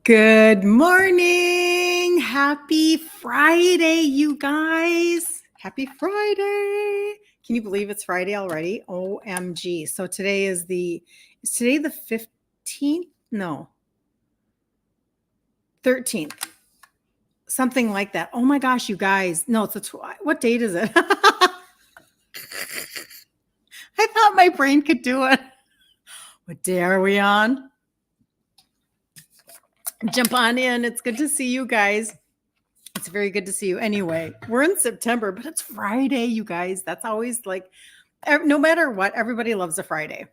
Good morning. Happy Friday, you guys. Happy Friday. Can you believe it's Friday already? OMG. So is today the 15th? No, 13th. Something like that. Oh my gosh, you guys. No, what date is it? I thought my brain could do it. What day are we on? Jump on in. It's good to see you guys. It's very good to see you. Anyway, we're in September, but it's Friday, you guys. That's always like, no matter what, everybody loves a Friday.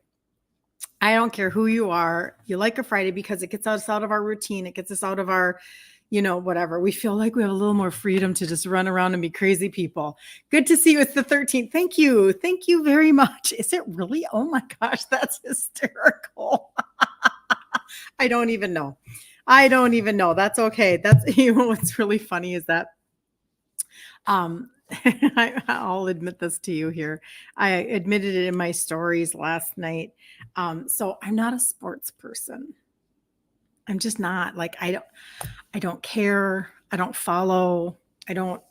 I don't care who you are. You like a Friday because it gets us out of our routine. It gets us out of our, whatever. We feel like we have a little more freedom to just run around and be crazy people. Good to see you. It's the 13th. Thank you. Thank you very much. Is it really? Oh my gosh, that's hysterical. I don't even know. That's okay. What's really funny is that I'll admit this to you here. I admitted it in my stories last night. So I'm not a sports person. I'm just not. Like I don't care. I don't follow. I don't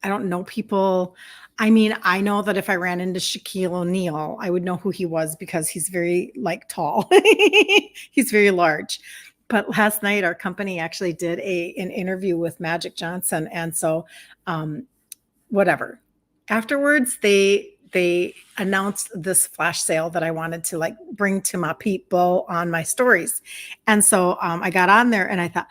know people. I mean, I know that if I ran into Shaquille O'Neal, I would know who he was because he's very tall. He's very large. But last night our company actually did an interview with Magic Johnson. And so whatever. Afterwards, they announced this flash sale that I wanted to bring to my people on my stories. And so I got on there and I thought,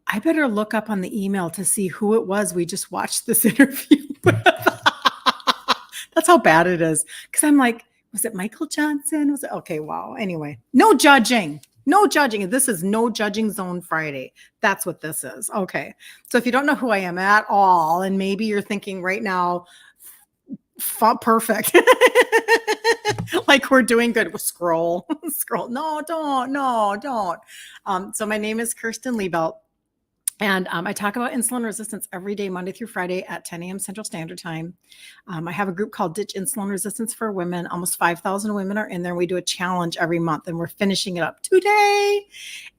I better look up on the email to see who it was we just watched this interview with. That's how bad it is. Because I'm like, was it Michael Johnson? Was it okay? Wow. Anyway, no judging. No judging. This is no judging zone Friday. That's what this is. Okay. So if you don't know who I am at all, and maybe you're thinking right now, perfect. Like we're doing good. Scroll. No, don't. So my name is Kirsten Liebelt. And I talk about insulin resistance every day, Monday through Friday at 10 a.m. Central Standard Time. I have a group called Ditch Insulin Resistance for Women. Almost 5,000 women are in there. We do a challenge every month, and we're finishing it up today.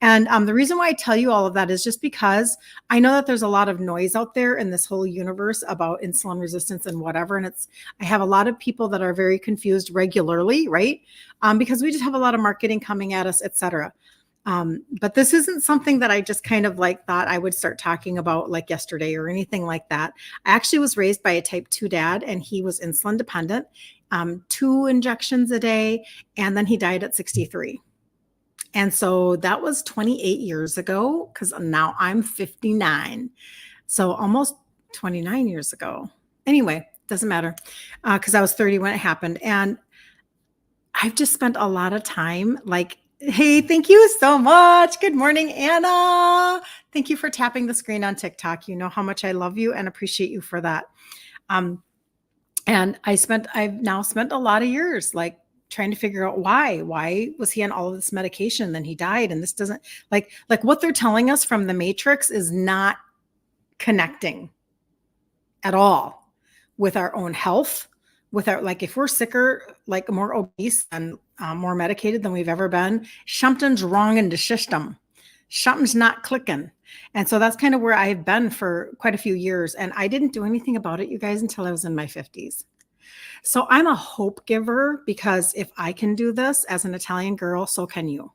And the reason why I tell you all of that is just because I know that there's a lot of noise out there in this whole universe about insulin resistance and whatever. And I have a lot of people that are very confused regularly, right? Because we just have a lot of marketing coming at us, et cetera. But this isn't something that I just kind of thought I would start talking about yesterday or anything like that. I actually was raised by a type 2 dad, and he was insulin dependent, 2 injections a day, and then he died at 63. And so that was 28 years ago, because now I'm 59. So almost 29 years ago. Anyway, doesn't matter, because I was 30 when it happened. And I've just spent a lot of time hey, thank you so much. Good morning, Anna. Thank you for tapping the screen on TikTok. You know how much I love you and appreciate you for that. And I've now spent a lot of years trying to figure out why was he on all of this medication, then he died, and this doesn't like what they're telling us from the Matrix is not connecting at all with our own health, with our if we're sicker, more obese and more medicated than we've ever been, something's wrong in the system. Something's not clicking. And so that's kind of where I've been for quite a few years. And I didn't do anything about it, you guys, until I was in my 50s. So I'm a hope giver, because if I can do this as an Italian girl, so can you.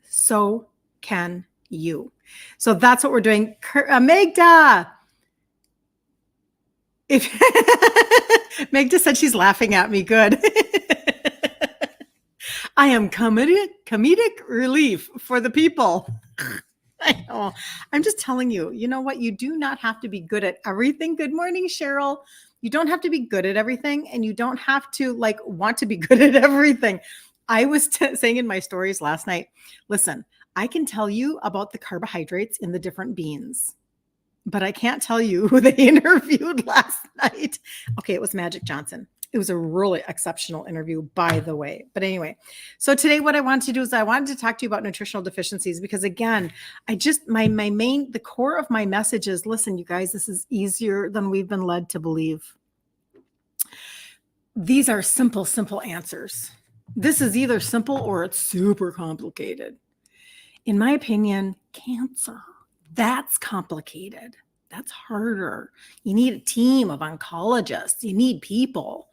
So can you. So that's what we're doing. Magda. Magda said she's laughing at me. Good. I am comedic relief for the people. I know. I'm just telling you, you know what? You do not have to be good at everything. Good morning, Cheryl. You don't have to be good at everything, and you don't have to want to be good at everything. I was saying in my stories last night, listen, I can tell you about the carbohydrates in the different beans, but I can't tell you who they interviewed last night. Okay, it was Magic Johnson. It was a really exceptional interview, by the way. But anyway, so today what I wanted to do is I wanted to talk to you about nutritional deficiencies, because again, the core of my message is, listen, you guys, this is easier than we've been led to believe. These are simple answers. This is either simple or it's super complicated. in my opinion, cancer. That's complicated. That's harder. You need a team of oncologists. You need people.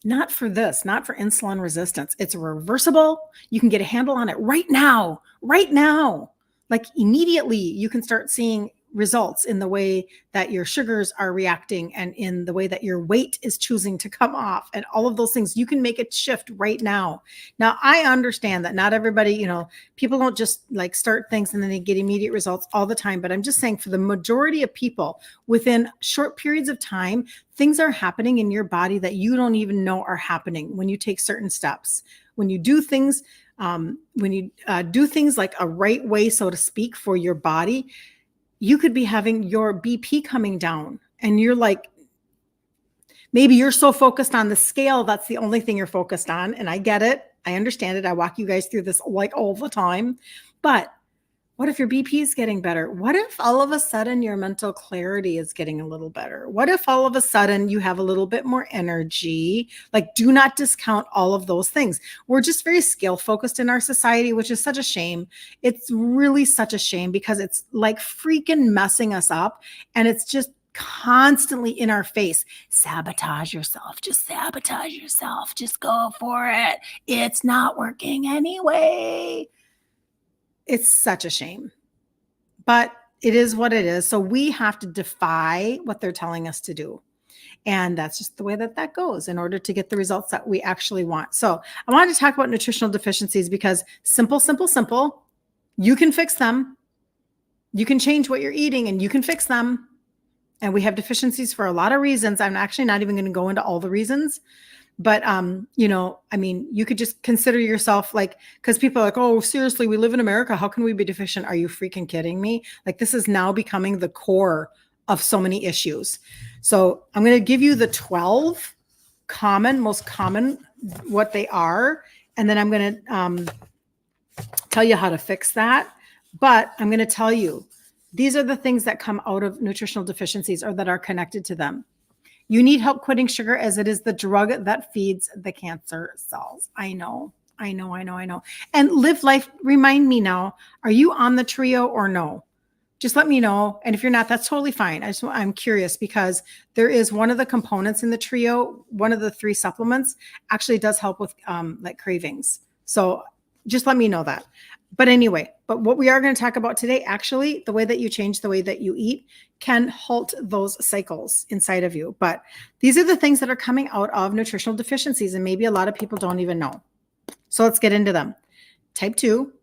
Not for this, not for insulin resistance. It's reversible. You can get a handle on it right now, right now. Like immediately, you can start seeing results in the way that your sugars are reacting and in the way that your weight is choosing to come off and all of those things. You can make a shift right now. Now, I understand that not everybody, people don't just like start things and then they get immediate results all the time. But I'm just saying for the majority of people within short periods of time, things are happening in your body that you don't even know are happening when you take certain steps. When you do things, do things like a right way, so to speak, for your body, you could be having your BP coming down and you're like, maybe you're so focused on the scale. That's the only thing you're focused on. And I get it. I understand it. I walk you guys through this like all the time, but what if your BP is getting better? What if all of a sudden your mental clarity is getting a little better? What if all of a sudden you have a little bit more energy? Like, do not discount all of those things. We're just very scale focused in our society, which is such a shame. It's really such a shame because it's like freaking messing us up. And it's just constantly in our face. Sabotage yourself. Just sabotage yourself. Just go for it. It's not working anyway. It's such a shame, but it is what it is. So we have to defy what they're telling us to do. And that's just the way that goes in order to get the results that we actually want. So I wanted to talk about nutritional deficiencies because simple, you can fix them. You can change what you're eating and you can fix them. And we have deficiencies for a lot of reasons. I'm actually not even going to go into all the reasons. But, you could just consider yourself like, because people are like, oh, seriously, we live in America. How can we be deficient? Are you freaking kidding me? Like, this is now becoming the core of so many issues. So I'm going to give you the 12 most common, what they are. And then I'm going to tell you how to fix that. But I'm going to tell you, these are the things that come out of nutritional deficiencies or that are connected to them. You need help quitting sugar as it is the drug that feeds the cancer cells. I know. And live life. Remind me now, are you on the trio or no? Just let me know. And if you're not, that's totally fine. I'm curious because there is one of the components in the trio, one of the 3 supplements actually does help with like cravings. So just let me know that. But anyway, what we are going to talk about today, actually, the way that you change the way that you eat can halt those cycles inside of you. But these are the things that are coming out of nutritional deficiencies, and maybe a lot of people don't even know. So let's get into them. Type 2.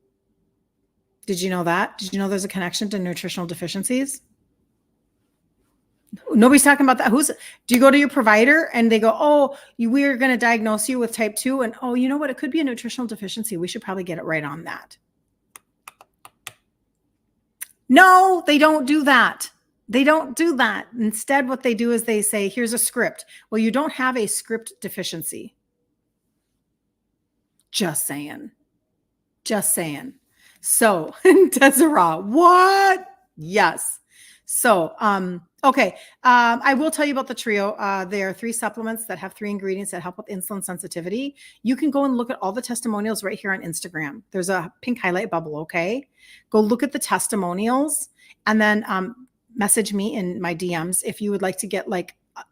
Did you know that? Did you know there's a connection to nutritional deficiencies? Nobody's talking about that. Do you go to your provider and they go, oh, we're going to diagnose you with type 2. And oh, you know what? It could be a nutritional deficiency. We should probably get it right on that. No, they don't do that. They don't do that. Instead, what they do is they say, here's a script. Well, you don't have a script deficiency. Just saying. So, Desiree, what? Yes. So, okay. I will tell you about the trio. There are 3 supplements that have 3 ingredients that help with insulin sensitivity. You can go and look at all the testimonials right here on Instagram. There's a pink highlight bubble. Okay. Go look at the testimonials and then, message me in my DMs. If you would like to get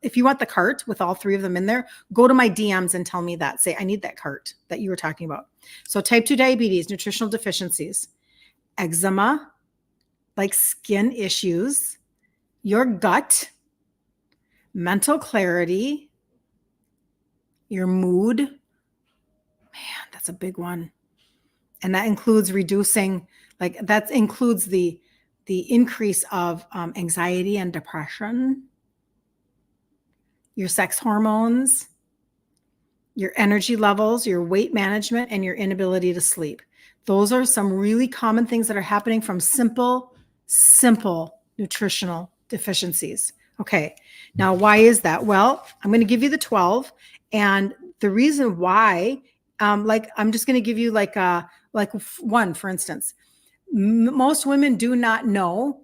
if you want the cart with all 3 of them in there, go to my DMs and tell me that. Say, I need that cart that you were talking about. So type 2 diabetes, nutritional deficiencies, eczema, like skin issues, your gut, mental clarity, your mood. Man, that's a big one. And that includes reducing, that includes the increase of anxiety and depression, your sex hormones, your energy levels, your weight management, and your inability to sleep. Those are some really common things that are happening from simple nutritional deficiencies. Okay. Now, why is that? Well, I'm going to give you the 12. And the reason why, I'm just going to give you one, for instance. Most women do not know.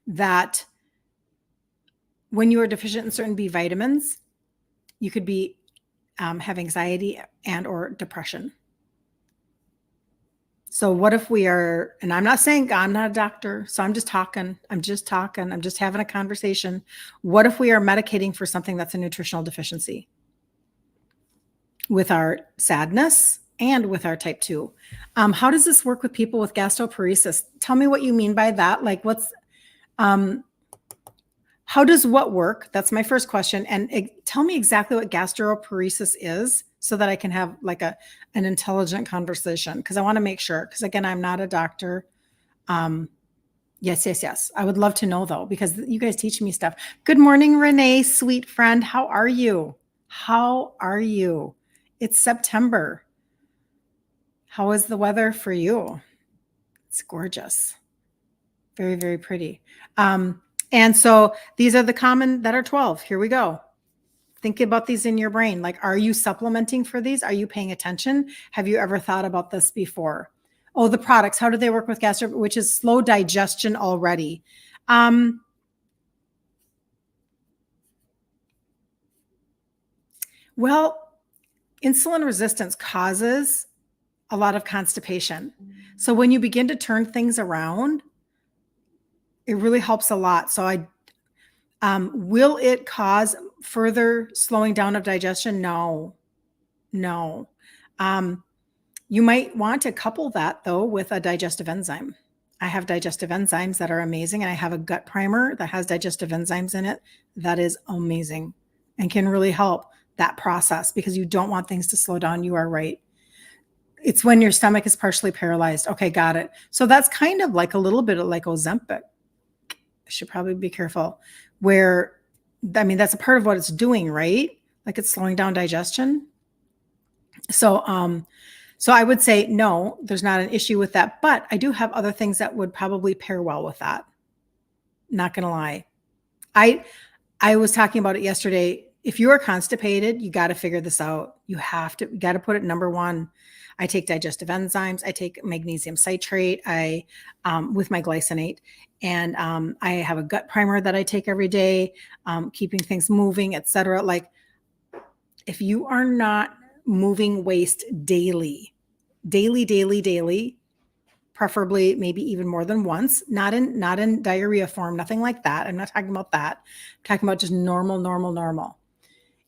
That when you are deficient in certain B vitamins, you could be have anxiety and or depression. So what if we are, and I'm not saying I'm not a doctor, so I'm just talking, I'm just having a conversation. What if we are medicating for something that's a nutritional deficiency with our sadness and with our type 2? How does this work with people with gastroparesis? Tell me what you mean by that. Like how does what work? That's my first question. And tell me exactly what gastroparesis is so that I can have like an intelligent conversation. Cause I want to make sure, cause again, I'm not a doctor. Yes. I would love to know though, because you guys teach me stuff. Good morning, Renee, sweet friend. How are you? It's September. How is the weather for you? It's gorgeous. Very, very pretty. And so these are the common that are 12. Here we go. Think about these in your brain. Like, are you supplementing for these? Are you paying attention? Have you ever thought about this before? Oh, the products, how do they work with gastro, which is slow digestion already? Well, insulin resistance causes a lot of constipation. So when you begin to turn things around, it really helps a lot. So will it cause further slowing down of digestion? No. You might want to couple that though with a digestive enzyme. I have digestive enzymes that are amazing. And I have a gut primer that has digestive enzymes in it. That is amazing and can really help that process because you don't want things to slow down. You are right. It's when your stomach is partially paralyzed. Okay, got it. So that's kind of like a little bit of like Ozempic. I should probably be careful that's a part of what it's doing, right? Like it's slowing down digestion. So I would say, no, there's not an issue with that, but I do have other things that would probably pair well with that. Not going to lie. I was talking about it yesterday. If you are constipated, you got to figure this out. You got to put it number one. I take digestive enzymes. I take magnesium citrate. With my glycinate, and I have a gut primer that I take every day, keeping things moving, etc. Like if you are not moving waste daily, preferably maybe even more than once, not in diarrhea form, nothing like that. I'm not talking about that. I'm talking about just normal.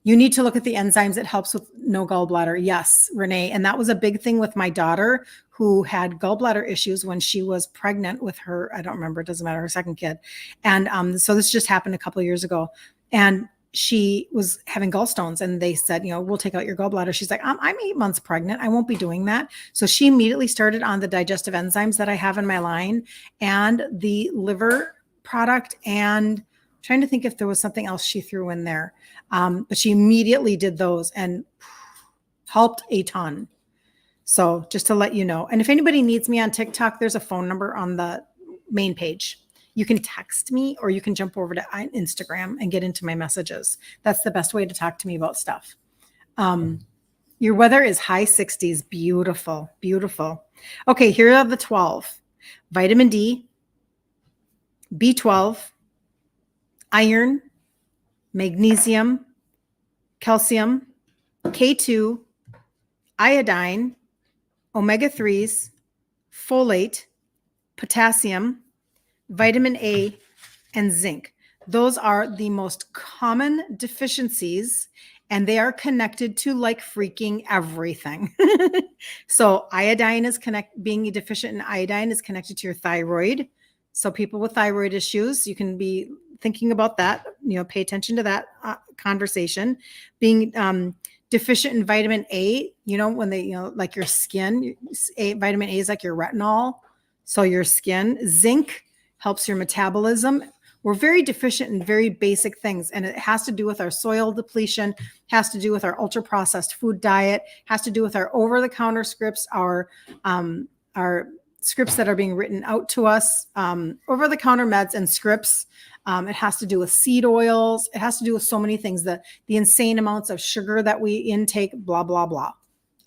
You need to look at the enzymes. It helps with no gallbladder. Yes, Renee. And that was a big thing with my daughter who had gallbladder issues when she was pregnant with her, I don't remember, it doesn't matter, her second kid. And so this just happened a couple of years ago. And she was having gallstones and they said, we'll take out your gallbladder. She's like, I'm 8 months pregnant. I won't be doing that. So she immediately started on the digestive enzymes that I have in my line and the liver product, and trying to think if there was something else she threw in there. But she immediately did those and helped a ton. So just to let you know. And if anybody needs me on TikTok, there's a phone number on the main page. You can text me or you can jump over to Instagram and get into my messages. That's the best way to talk to me about stuff. Your weather is high 60s. Beautiful. Okay, here are the 12. Vitamin D, B12, iron, magnesium, calcium, K2, iodine, omega-3s, folate, potassium, vitamin A, and zinc. Those are the most common deficiencies, and they are connected to like freaking everything. So being deficient in iodine is connected to your thyroid. So people with thyroid issues, you can be thinking about that, pay attention to that conversation. Being deficient in vitamin A, when they, like your skin, vitamin A is like your retinol. So your skin. Zinc helps your metabolism. We're very deficient in very basic things, and it has to do with our soil depletion, has to do with our ultra processed food diet, has to do with our over-the-counter scripts, our scripts that are being written out to us, over-the-counter meds and scripts. It has to do with seed oils. It has to do with so many things, the insane amounts of sugar that we intake, blah, blah, blah.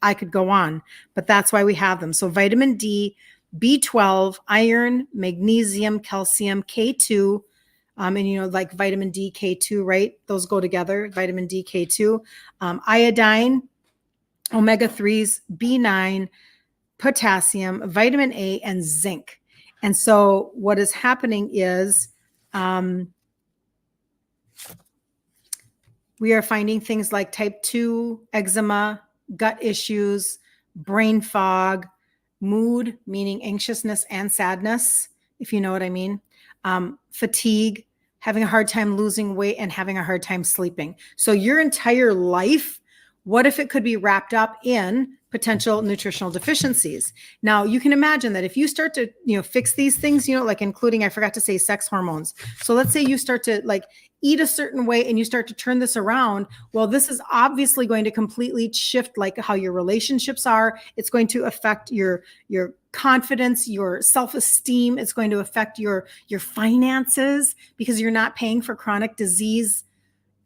I could go on, but that's why we have them. So vitamin D, B12, iron, magnesium, calcium, K2, And, like vitamin D, K2, right? Those go together, vitamin D, K2, iodine, omega-3s, B9, potassium, vitamin A, and zinc. And so what is happening is we are finding things like type 2 eczema, gut issues, brain fog, mood, meaning anxiousness and sadness, if you know what I mean, fatigue, having a hard time losing weight, and having a hard time sleeping. So your entire life, what if it could be wrapped up in potential nutritional deficiencies? Now, you can imagine that if you start to, fix these things, like including, I forgot to say, sex hormones. So let's say you start to like eat a certain way and you start to turn this around. Well, this is obviously going to completely shift like how your relationships are. It's going to affect your confidence, your self-esteem. It's going to affect your finances, because you're not paying for chronic disease,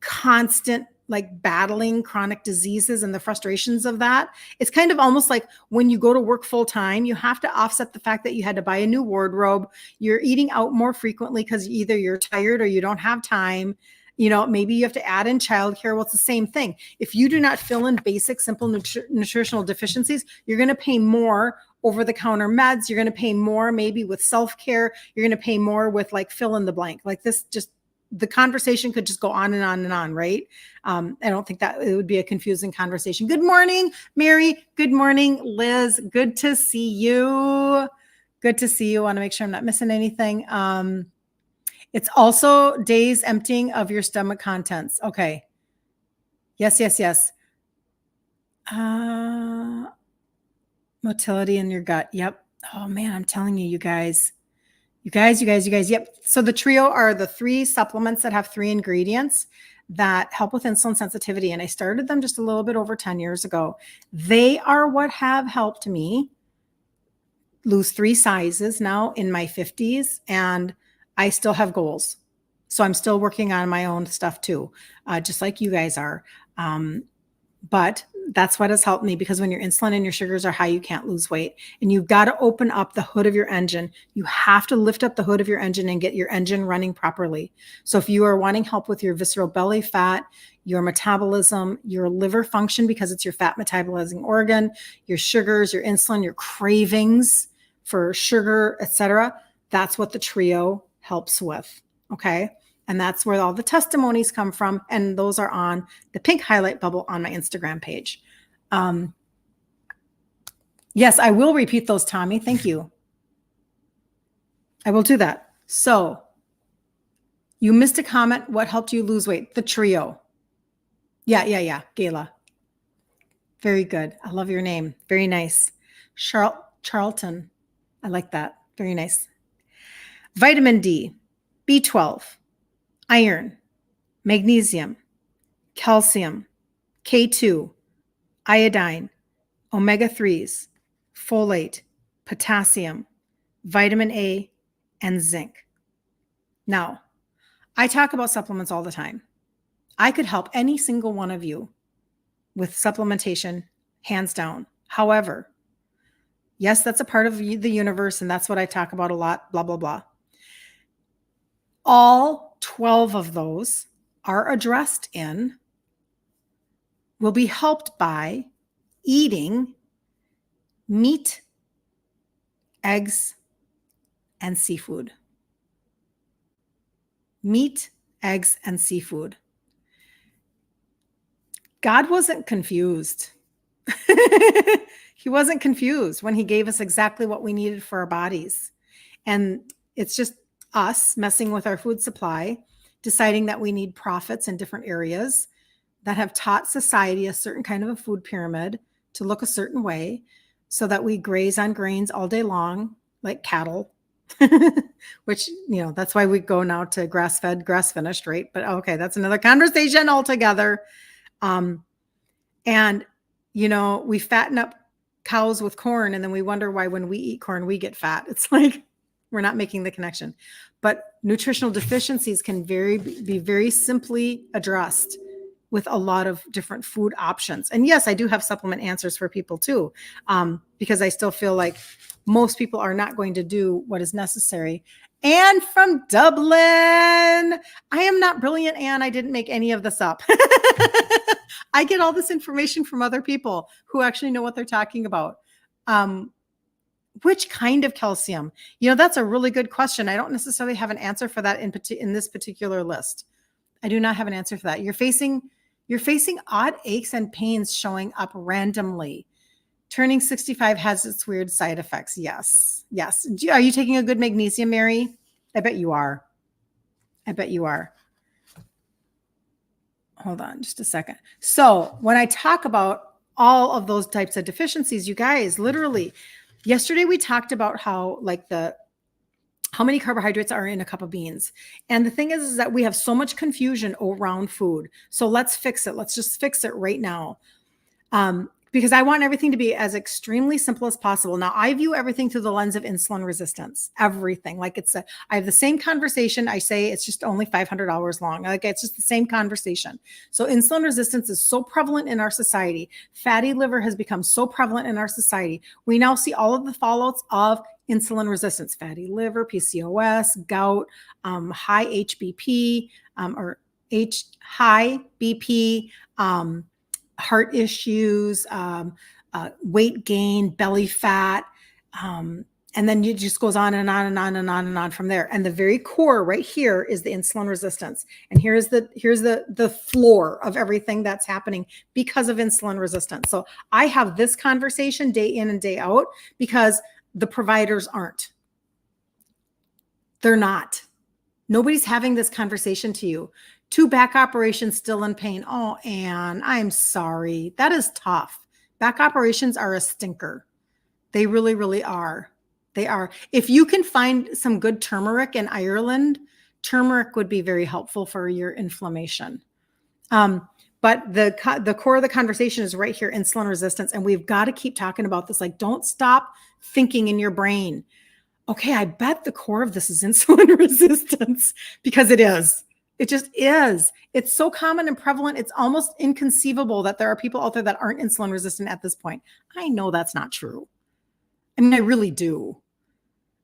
constant like battling chronic diseases and the frustrations of that. It's kind of almost like when you go to work full time, you have to offset the fact that you had to buy a new wardrobe. You're eating out more frequently because either you're tired or you don't have time. Maybe you have to add in childcare. Well, it's the same thing. If you do not fill in basic, simple nutritional deficiencies, you're going to pay more over-the-counter meds. You're going to pay more maybe with self-care. You're going to pay more with like fill in the blank. Like this, just the conversation could just go on and on and on, right? I don't think that it would be a confusing conversation. Good morning, Mary. Good morning, Liz. Good to see you. Good to see you. I want to make sure I'm not missing anything. It's also days emptying of your stomach contents. Okay. Yes. Motility in your gut. Yep. Oh man, I'm telling you, you guys. Yep. So the trio are the 3 supplements that have 3 ingredients that help with insulin sensitivity. And I started them just a little bit over 10 years ago. They are what have helped me lose 3 sizes now in my 50s. And I still have goals. So I'm still working on my own stuff too, just like you guys are. But that's what has helped me, because when your insulin and your sugars are high, you can't lose weight. And you've got to open up the hood of your engine. You have to lift up the hood of your engine and get your engine running properly. So if you are wanting help with your visceral belly fat, your metabolism, your liver function, because it's your fat metabolizing organ, your sugars, your insulin, your cravings for sugar, etc., that's what the trio helps with. Okay. And that's where all the testimonies come from. And those are on the pink highlight bubble on my Instagram page. Yes, I will repeat those, Tommy. Thank you. I will do that. So you missed a comment. What helped you lose weight? The trio. Yeah. Gayla. Very good. I love your name. Very nice. Charlton. I like that. Very nice. Vitamin D, B12, iron, magnesium, calcium, K2, iodine, omega-3s, folate, potassium, vitamin A, and zinc. Now, I talk about supplements all the time. I could help any single one of you with supplementation, hands down. However, yes, that's a part of the universe, and that's what I talk about a lot, blah, blah, blah. All 12 of those are addressed in, will be helped by eating meat, eggs, and seafood. Meat, eggs, and seafood. God wasn't confused. He wasn't confused when he gave us exactly what we needed for our bodies. And it's just us messing with our food supply, deciding that we need profits in different areas that have taught society a certain kind of a food pyramid to look a certain way, so that we graze on grains all day long like cattle, which, that's why we go now to grass-fed, grass-finished, right? But okay, that's another conversation altogether. And, we fatten up cows with corn, and then we wonder why when we eat corn, we get fat. It's like, we're not making the connection. But nutritional deficiencies can be very simply addressed with a lot of different food options. And yes, I do have supplement answers for people too, because I still feel like most people are not going to do what is necessary. Anne from Dublin. I am not brilliant, Anne. I didn't make any of this up. I get all this information from other people who actually know what they're talking about. Which kind of calcium? That's a really good question. I don't necessarily have an answer for that in this particular list. I do not have an answer for that. You're facing odd aches and pains showing up randomly. Turning 65 has its weird side effects. Yes. Are you taking a good magnesium, Mary? I bet you are. Hold on just a second. So when I talk about all of those types of deficiencies, you guys, literally, yesterday we talked about how many carbohydrates are in a cup of beans. And the thing is that we have so much confusion around food. So let's fix it. Let's just fix it right now. Because I want everything to be as extremely simple as possible. Now, I view everything through the lens of insulin resistance, everything. I have the same conversation. I say it's just only $500 long. It's just the same conversation. So insulin resistance is so prevalent in our society. Fatty liver has become so prevalent in our society. We now see all of the fallouts of insulin resistance: fatty liver, PCOS, gout, high HBP, high BP, heart issues, weight gain, belly fat, and then it just goes on and on and on and on and on from there. And the very core right here is the insulin resistance. And here's the floor of everything that's happening because of insulin resistance. So I have this conversation day in and day out because the providers aren't. They're not. Nobody's having this conversation to you. 2 back operations, still in pain. Oh, Anne, I'm sorry. That is tough. Back operations are a stinker. They really, really are. They are. If you can find some good turmeric in Ireland, turmeric would be very helpful for your inflammation. But the core of the conversation is right here, insulin resistance. And we've got to keep talking about this. Don't stop thinking in your brain, okay, I bet the core of this is insulin resistance, because it is. It just is. It's so common and prevalent. It's almost inconceivable that there are people out there that aren't insulin resistant at this point. I know that's not true. I mean, I really do.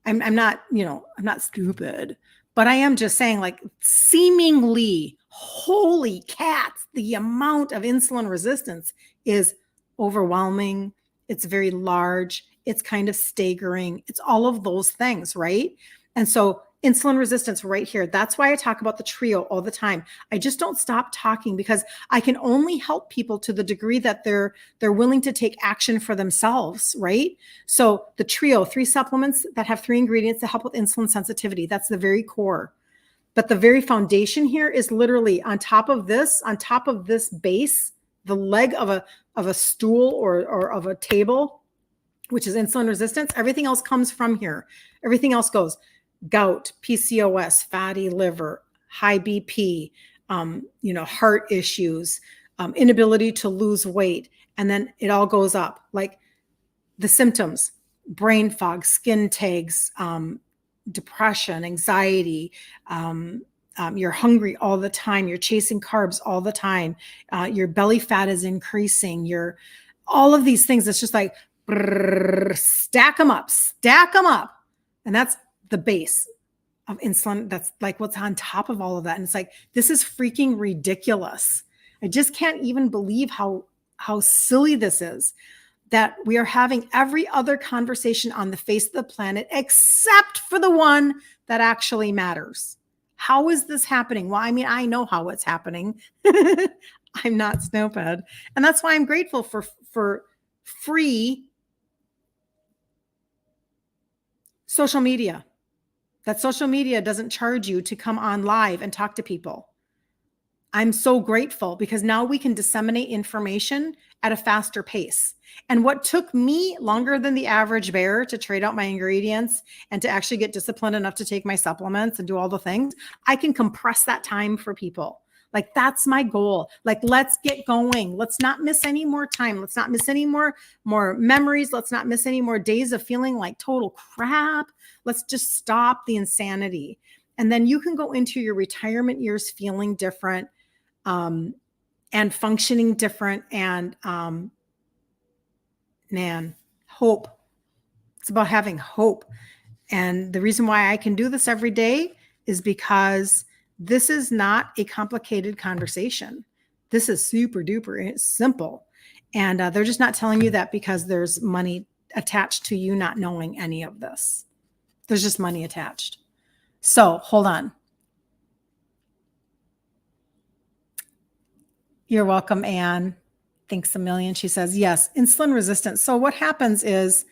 I'm not, I'm not stupid, but I am just saying, seemingly, holy cats, the amount of insulin resistance is overwhelming. It's very large. It's kind of staggering. It's all of those things, right? And so insulin resistance right here. That's why I talk about the trio all the time. I just don't stop talking because I can only help people to the degree that they're willing to take action for themselves, right? So the trio, 3 supplements that have 3 ingredients to help with insulin sensitivity. That's the very core. But the very foundation here is literally on top of this base, the leg of a stool or of a table, which is insulin resistance. Everything else comes from here. Everything else goes gout, PCOS, fatty liver, high BP, heart issues, inability to lose weight. And then it all goes up. Like the symptoms: brain fog, skin tags, depression, anxiety, you're hungry all the time, you're chasing carbs all the time, your belly fat is increasing, all of these things. It's just like, stack them up. And that's the base of insulin. That's like what's on top of all of that. And it's like, this is freaking ridiculous. I just can't even believe how silly this is, that we are having every other conversation on the face of the planet except for the one that actually matters. How is this happening? Well, I mean, I know how it's happening. I'm not stupid. And that's why I'm grateful for free social media. That social media doesn't charge you to come on live and talk to people. I'm so grateful because now we can disseminate information at a faster pace. And what took me longer than the average bear to trade out my ingredients and to actually get disciplined enough to take my supplements and do all the things, I can compress that time for people. Like, that's my goal. Like, let's get going. Let's not miss any more time. Let's not miss any more memories. Let's not miss any more days of feeling like total crap. Let's just stop the insanity. And then you can go into your retirement years feeling different, and functioning different. And man, hope. It's about having hope. And the reason why I can do this every day is because this is not a complicated conversation. This is super duper simple. And they're just not telling you that because there's money attached to you not knowing any of this. There's just money attached. So hold on. You're welcome, Anne. Thanks a million. She says, yes, insulin resistance. So what happens is,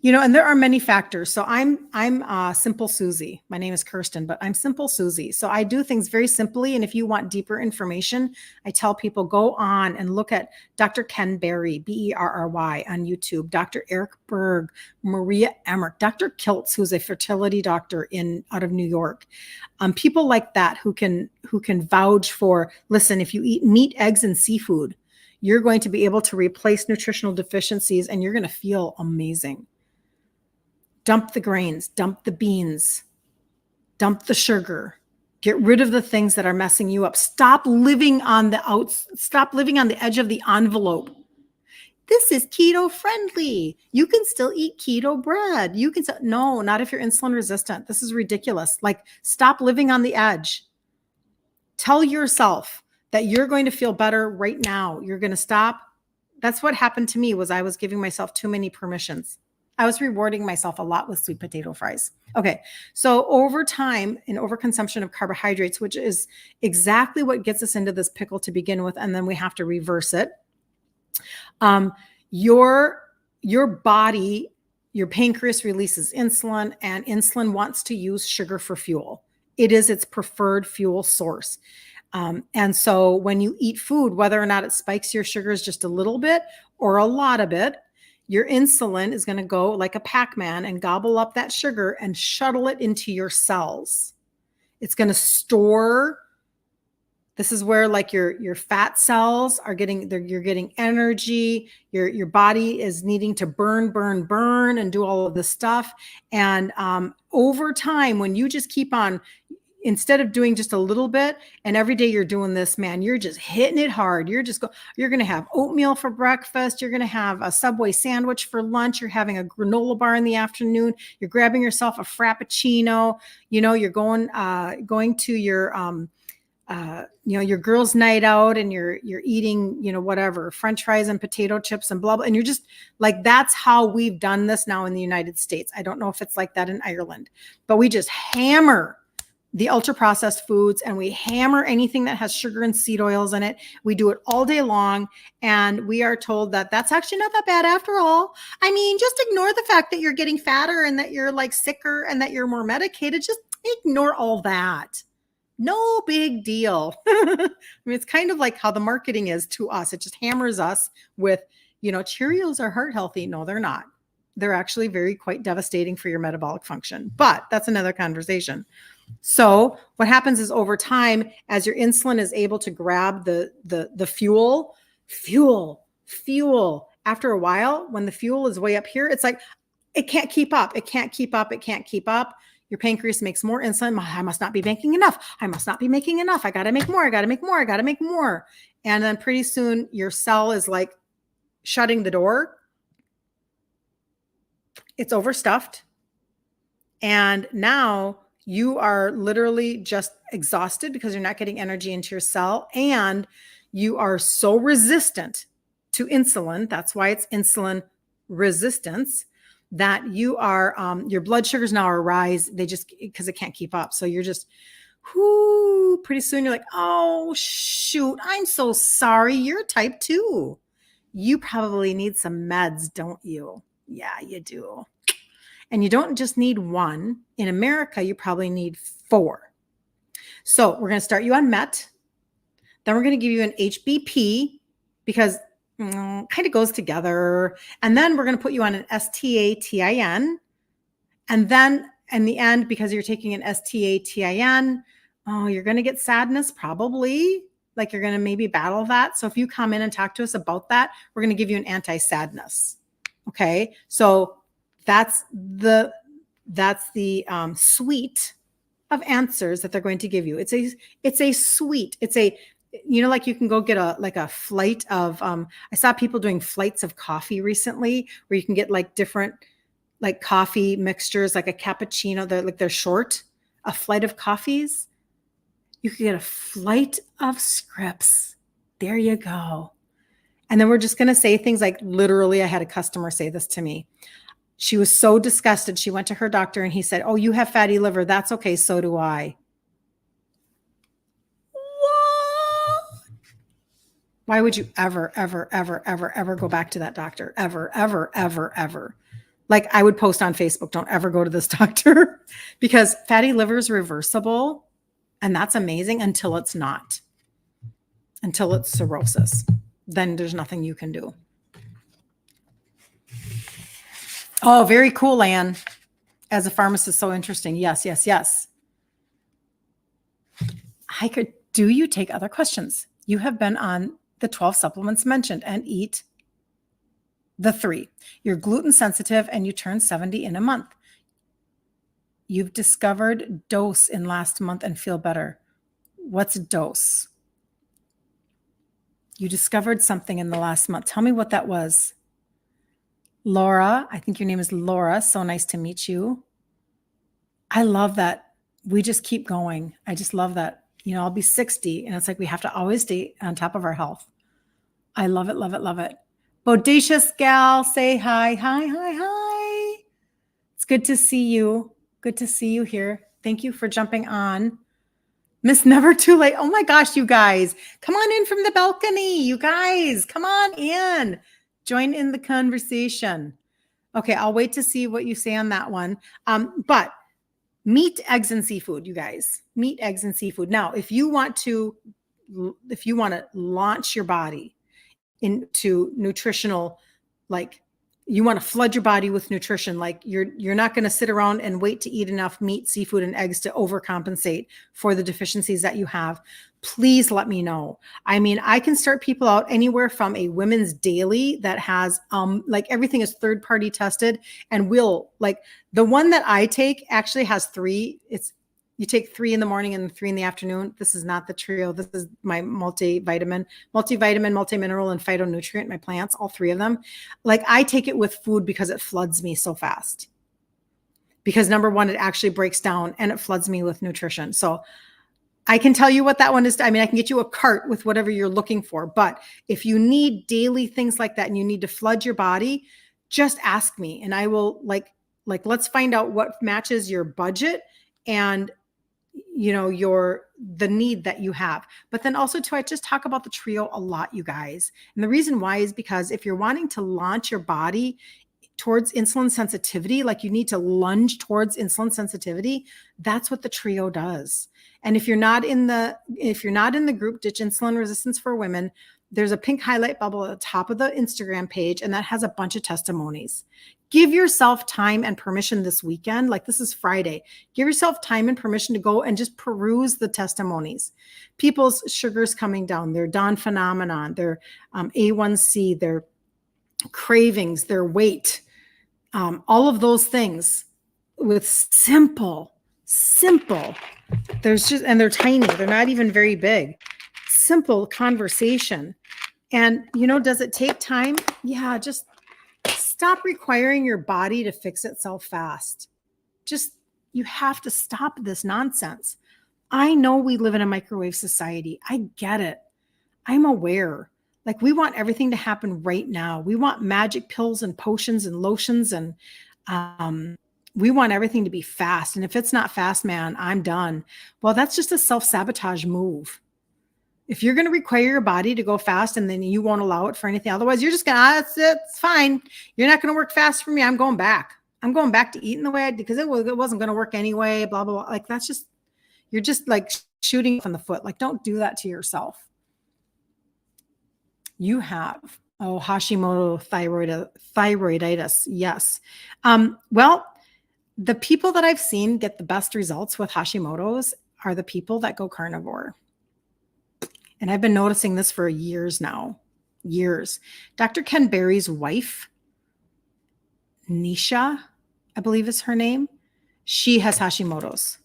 and there are many factors. So I'm Simple Susie. My name is Kirsten, but I'm Simple Susie. So I do things very simply. And if you want deeper information, I tell people go on and look at Dr. Ken Berry, Berry on YouTube, Dr. Eric Berg, Maria Emmerich, Dr. Kiltz, who's a fertility doctor out of New York. People like that who can vouch for, listen, if you eat meat, eggs, and seafood, you're going to be able to replace nutritional deficiencies and you're going to feel amazing. Dump the grains, dump the beans, dump the sugar, get rid of the things that are messing you up. Stop living on the edge of the envelope. This is keto friendly. You can still eat keto bread. No, not if you're insulin resistant. This is ridiculous. Like, stop living on the edge. Tell yourself that you're going to feel better right now. You're going to stop. That's what happened to me was I was giving myself too many permissions. I was rewarding myself a lot with sweet potato fries. Okay. So over time, an overconsumption of carbohydrates, which is exactly what gets us into this pickle to begin with, and then we have to reverse it. Your body, your pancreas releases insulin, and insulin wants to use sugar for fuel. It is its preferred fuel source. And so when you eat food, whether or not it spikes your sugars just a little bit or a lot of it, your insulin is going to go like a Pac-Man and gobble up that sugar and shuttle it into your cells. It's going to store. This is where like your fat cells are you're getting energy. Your body is needing to burn and do all of this stuff. And over time, when you just keep on, instead of doing just a little bit, and every day you're doing this, man, you're just hitting it hard. You're going to have oatmeal for breakfast. You're going to have a Subway sandwich for lunch. You're having a granola bar in the afternoon. You're grabbing yourself a Frappuccino. You're going to your girls' night out, and you're eating, whatever, French fries and potato chips and blah, blah. And you're just like, that's how we've done this now in the United States. I don't know if it's like that in Ireland, but we just hammer the ultra processed foods, and we hammer anything that has sugar and seed oils in it. We do it all day long. And we are told that that's actually not that bad after all. I mean, just ignore the fact that you're getting fatter and that you're like sicker and that you're more medicated. Just ignore all that. No big deal. I mean, it's kind of like how the marketing is to us. It just hammers us with, Cheerios are heart healthy. No, they're not. They're actually quite devastating for your metabolic function, but that's another conversation. So what happens is over time, as your insulin is able to grab the fuel, after a while, when the fuel is way up here, it's like, it can't keep up. It can't keep up. It can't keep up. Your pancreas makes more insulin. I must not be making enough. I must not be making enough. I got to make more. I got to make more. I got to make more. And then pretty soon your cell is like shutting the door. It's overstuffed. And now you are literally just exhausted because you're not getting energy into your cell, and you are so resistant to insulin. That's why it's insulin resistance, that you are, your blood sugars now are rise. Because it can't keep up. So you're just, pretty soon you're like, oh shoot, I'm so sorry. You're type 2. You probably need some meds, don't you? Yeah, you do. And you don't just need one. In America, you probably need 4. So we're going to start you on MET. Then we're going to give you an HBP because kind of goes together. And then we're going to put you on an STATIN. And then in the end, because you're taking an STATIN, you're going to get sadness probably. Like you're going to maybe battle that. So if you come in and talk to us about that, we're going to give you an anti-sadness. Okay. So that's the suite of answers that they're going to give you. It's a suite. It's a, like you can go get a flight of, I saw people doing flights of coffee recently where you can get like different like coffee mixtures, like a cappuccino, they're short, a flight of coffees. You could get a flight of scripts. There you go. And then we're just going to say things like, literally, I had a customer say this to me. She was so disgusted. She went to her doctor and he said, "Oh, you have fatty liver. That's okay. So do I." What? Why would you ever, ever, ever, ever, ever go back to that doctor? Ever, ever, ever, ever. Like, I would post on Facebook, don't ever go to this doctor, because fatty liver is reversible. And that's amazing until it's not, until it's cirrhosis. Then there's nothing you can do. Oh, very cool, Anne. As a pharmacist, so interesting. Yes, yes, yes. Do you take other questions? You have been on the 12 supplements mentioned and eat the 3. You're gluten sensitive and you turn 70 in a month. You've discovered dose in last month and feel better. What's dose? You discovered something in the last month. Tell me what that was. Laura, I think your name is Laura. So nice to meet you. I love that. We just keep going. I just love that. You know, I'll be 60 and it's like we have to always stay on top of our health. I love it, love it, love it. Bodacious gal, say hi, hi, hi, hi. It's good to see you. Good to see you here. Thank you for jumping on. Miss Never Too Late. Oh my gosh, you guys. Come on in from the balcony. You guys, come on in. Join in the conversation. Okay, I'll wait to see what you say on that one. But meat, eggs, and seafood, you guys. Meat, eggs, and seafood. Now, if you want to launch your body into nutritional, like you want to flood your body with nutrition, like you're not going to sit around and wait to eat enough meat, seafood, and eggs to overcompensate for the deficiencies that you have, please let me know. I mean, I can start people out anywhere from a women's daily that has like everything is third-party tested, and like the one that I take actually has 3. You take 3 in the morning and 3 in the afternoon. This is not the trio. This is my multivitamin, multimineral, and phytonutrient, my plants, all 3 of them. Like I take it with food because it floods me so fast. Because number one, it actually breaks down and it floods me with nutrition. So I can tell you what that one is. I mean, I can get you a cart with whatever you're looking for. But if you need daily things like that and you need to flood your body, just ask me. And I will like let's find out what matches your budget and you know, the need that you have. But then also too, I just talk about the trio a lot, you guys. And the reason why is because if you're wanting to launch your body towards insulin sensitivity, like you need to lunge towards insulin sensitivity, that's what the trio does. And if you're not in the group Ditch Insulin Resistance for Women, there's a pink highlight bubble at the top of the Instagram page, and that has a bunch of testimonies. Give yourself time and permission this weekend. Like this is Friday. Give yourself time and permission to go and just peruse the testimonies. People's sugars coming down, their dawn phenomenon, their A1C, their cravings, their weight, all of those things with simple. And they're tiny. They're not even very big. Simple conversation. And, you know, does it take time? Yeah, just stop requiring your body to fix itself fast. You have to stop this nonsense. I know we live in a microwave society. I get it. I'm aware. Like we want everything to happen right now. We want magic pills and potions and lotions and we want everything to be fast. And if it's not fast, man, I'm done. Well, that's just a self-sabotage move. If you're going to require your body to go fast and then you won't allow it for anything, otherwise you're just going to, it's fine. You're not going to work fast for me. I'm going back. I'm going back to eating the way I did because it wasn't going to work anyway, blah, blah, blah. Like that's just, you're just like shooting from the foot. Like don't do that to yourself. You have, Hashimoto thyroiditis. Yes. Well, the people that I've seen get the best results with Hashimoto's are the people that go carnivore. And I've been noticing this for years now, years. Dr. Ken Berry's wife, Nisha, I believe is her name. She has Hashimoto's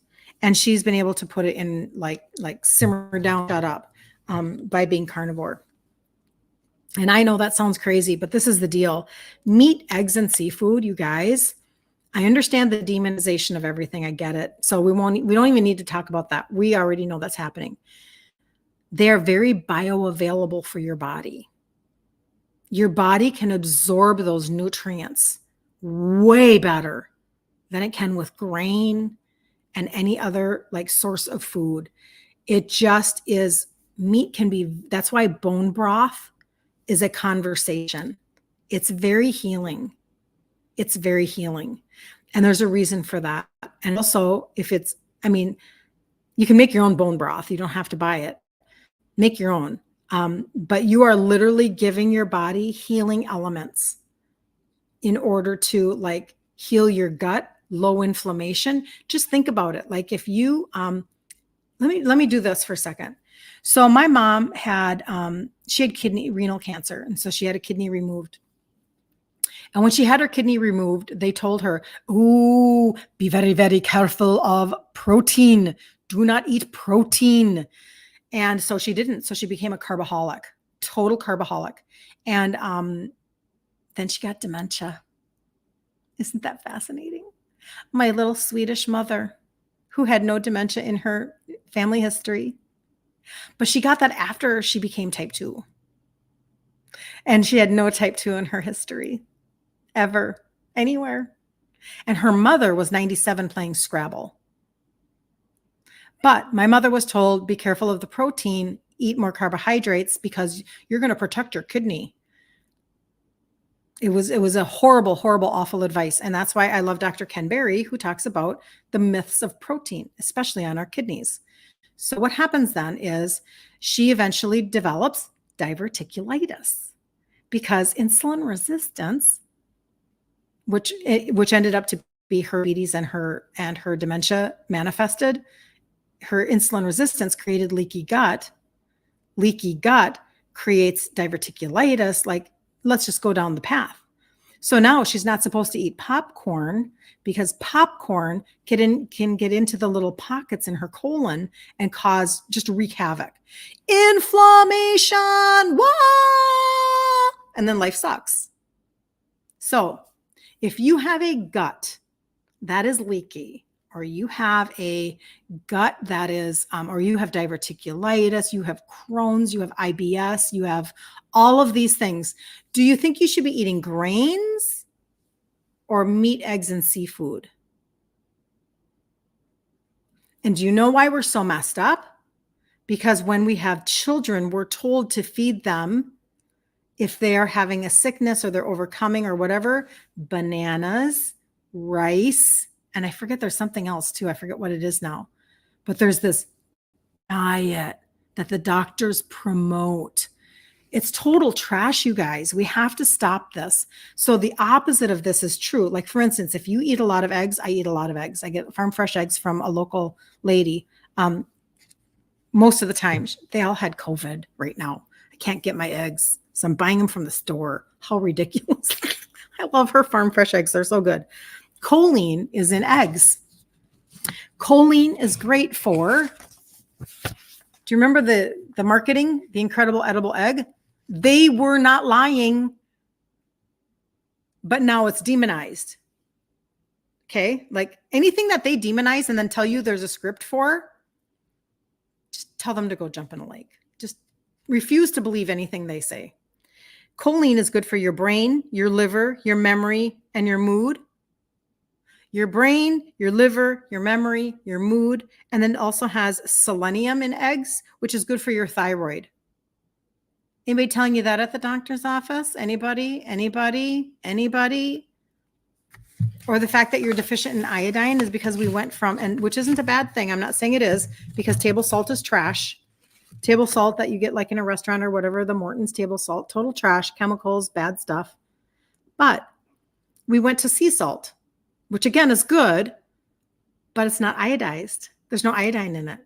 and she's been able to put it in like simmer down, shut up by being carnivore. And I know that sounds crazy, but this is the deal. Meat, eggs, and seafood, you guys, I understand the demonization of everything. I get it. So we don't even need to talk about that. We already know that's happening. They're very bioavailable for your body. Your body can absorb those nutrients way better than it can with grain and any other like source of food. It just is, meat can be, that's why bone broth is a conversation. It's very healing. It's very healing. And there's a reason for that. And also, if it's, I mean, you can make your own bone broth. You don't have to buy it. Make your own. But you are literally giving your body healing elements in order to like heal your gut, low inflammation. Just think about it. Like if you, let me do this for a second. So my mom had, she had renal cancer. And so she had a kidney removed. And when she had her kidney removed, they told her, ooh, be very, very careful of protein. Do not eat protein. And so she didn't. So she became a carbaholic, total carbaholic. And then she got dementia. Isn't that fascinating? My little Swedish mother, who had no dementia in her family history, but she got that after she became type 2. And she had no type 2 in her history, ever, anywhere. And her mother was 97 playing Scrabble. But my mother was told, be careful of the protein, eat more carbohydrates because you're going to protect your kidney. It was a horrible, horrible, awful advice. And that's why I love Dr. Ken Berry, who talks about the myths of protein, especially on our kidneys. So what happens then is she eventually develops diverticulitis because insulin resistance, which ended up to be her diabetes and her dementia manifested. Her insulin resistance created leaky gut. Leaky gut creates diverticulitis. Like, let's just go down the path. So now she's not supposed to eat popcorn because popcorn can get into the little pockets in her colon and just wreak havoc. Inflammation, wah! And then life sucks. So if you have a gut that is leaky, or you have a gut that is, or you have diverticulitis, you have Crohn's, you have IBS, you have all of these things, do you think you should be eating grains or meat, eggs, and seafood? And do you know why we're so messed up? Because when we have children, we're told to feed them, if they are having a sickness or they're overcoming or whatever, bananas, rice, and I forget there's something else too. I forget what it is now. But there's this diet that the doctors promote. It's total trash, you guys. We have to stop this. So the opposite of this is true. Like, for instance, if you eat a lot of eggs, I eat a lot of eggs. I get farm fresh eggs from a local lady. Most of the time, they all had COVID right now. I can't get my eggs, so I'm buying them from the store. How ridiculous. I love her farm fresh eggs. They're so good. Choline is in eggs. Choline is great for, do you remember the marketing, the incredible edible egg? They were not lying, but now it's demonized. Okay. Like anything that they demonize and then tell you there's a script for, just tell them to go jump in a lake. Just refuse to believe anything they say. Choline is good for your brain, your liver, your memory, and your mood. Your brain, your liver, your memory, your mood, and then also has selenium in eggs, which is good for your thyroid. Anybody telling you that at the doctor's office? Anybody? Or the fact that you're deficient in iodine is because we went from, and which isn't a bad thing. I'm not saying it is, because table salt is trash. Table salt that you get like in a restaurant or whatever, the Morton's table salt, total trash, chemicals, bad stuff. But we went to sea salt, which again is good, but it's not iodized. There's no iodine in it.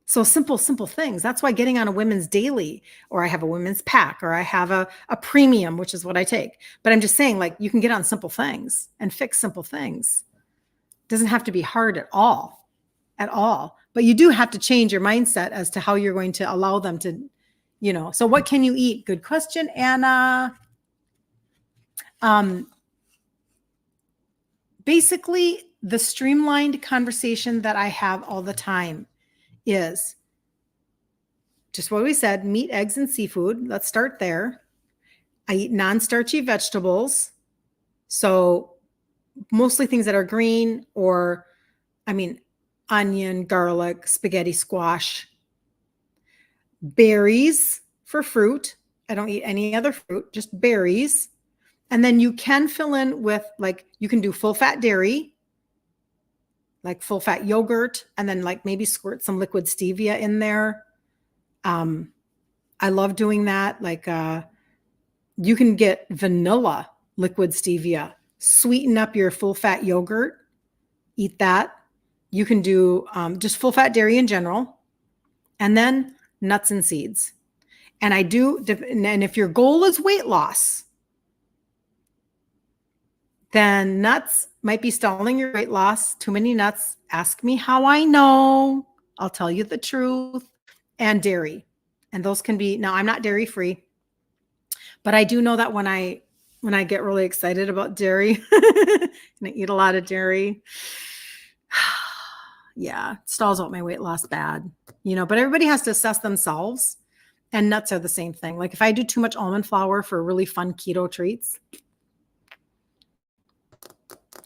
So simple things. That's why getting on a women's daily, or I have a women's pack, or I have a premium, which is what I take. But I'm just saying, like, you can get on simple things and fix simple things. It doesn't have to be hard at all. But you do have to change your mindset as to how you're going to allow them to, so what can you eat? Good question, Anna. basically the streamlined conversation that I have all the time is just what we said, meat, eggs, and seafood. Let's start there. I eat non-starchy vegetables. So mostly things that are green or, onion, garlic, spaghetti, squash, berries for fruit. I don't eat any other fruit, just berries. And then you can fill in with you can do full fat dairy, like full fat yogurt, and then maybe squirt some liquid stevia in there. I love doing that. You can get vanilla liquid stevia, sweeten up your full fat yogurt, eat that. You can do just full fat dairy in general, and then nuts and seeds. And and if your goal is weight loss, then nuts might be stalling your weight loss. Too many nuts. Ask me how I know. I'll tell you the truth. And dairy. And those can be, now I'm not dairy free, but I do know that when I get really excited about dairy and I eat a lot of dairy, yeah, it stalls out my weight loss bad, but everybody has to assess themselves, and nuts are the same thing. Like if I do too much almond flour for really fun keto treats,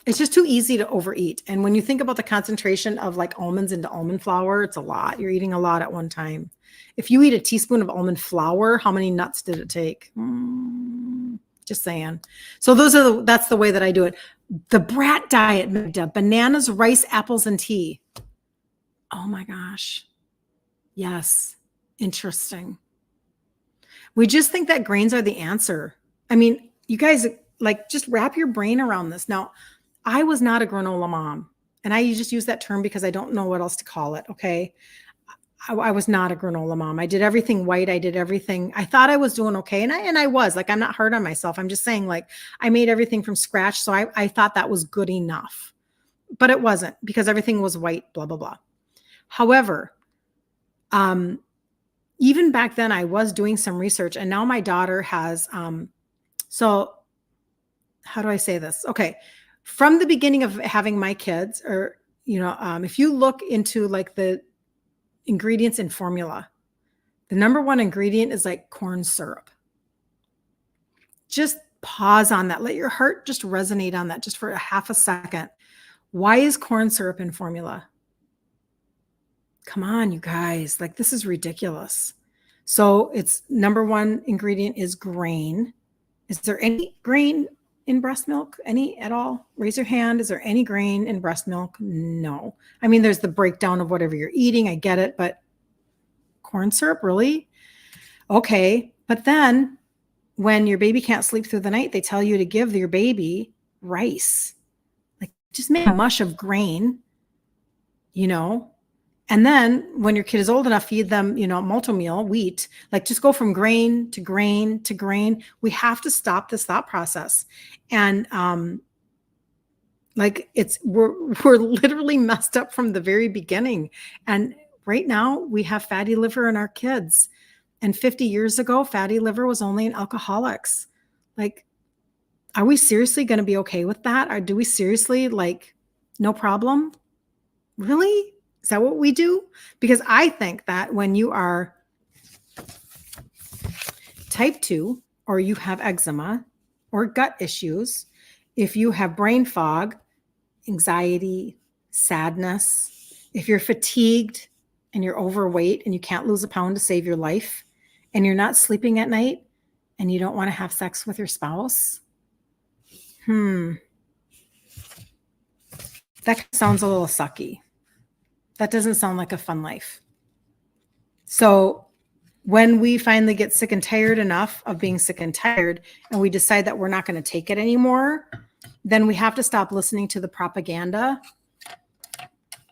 it's just too easy to overeat. And when you think about the concentration of almonds into almond flour, it's a lot. You're eating a lot at one time. If you eat a teaspoon of almond flour, how many nuts did it take? Just saying. So that's the way that I do it. The brat diet, bananas, rice, apples, and tea. Oh my gosh. Yes. Interesting. We just think that grains are the answer. You guys, just wrap your brain around this. Now, I was not a granola mom, and I just use that term because I don't know what else to call it. Okay. I was not a granola mom. I did everything white. I did everything. I thought I was doing okay. And I was I'm not hard on myself. I'm just saying I made everything from scratch. So I thought that was good enough, but it wasn't, because everything was white, blah, blah, blah. However, even back then I was doing some research, and now my daughter has, so how do I say this? Okay. From the beginning of having my kids, or, if you look into the ingredients in formula, the number one ingredient is corn syrup. Just pause on that. Let your heart just resonate on that just for a half a second. Why is corn syrup in formula? Come on, you guys, this is ridiculous. So its number one ingredient is grain. Is there any grain in breast milk? Any at all? Raise your hand. Is there any grain in breast milk? No. There's the breakdown of whatever you're eating. I get it, but corn syrup, really? Okay. But then when your baby can't sleep through the night, they tell you to give your baby rice. Just make a mush of grain, and then when your kid is old enough, feed them, multi-meal wheat, just go from grain to grain to grain. We have to stop this thought process. And we're literally messed up from the very beginning. And right now we have fatty liver in our kids. And 50 years ago, fatty liver was only in alcoholics. Are we seriously going to be okay with that? Or do we seriously no problem? Really? Is that what we do? Because I think that when you are type 2, or you have eczema or gut issues, if you have brain fog, anxiety, sadness, if you're fatigued and you're overweight and you can't lose a pound to save your life, and you're not sleeping at night and you don't want to have sex with your spouse, that sounds a little sucky. That doesn't sound like a fun life. So when we finally get sick and tired enough of being sick and tired, and we decide that we're not going to take it anymore, then we have to stop listening to the propaganda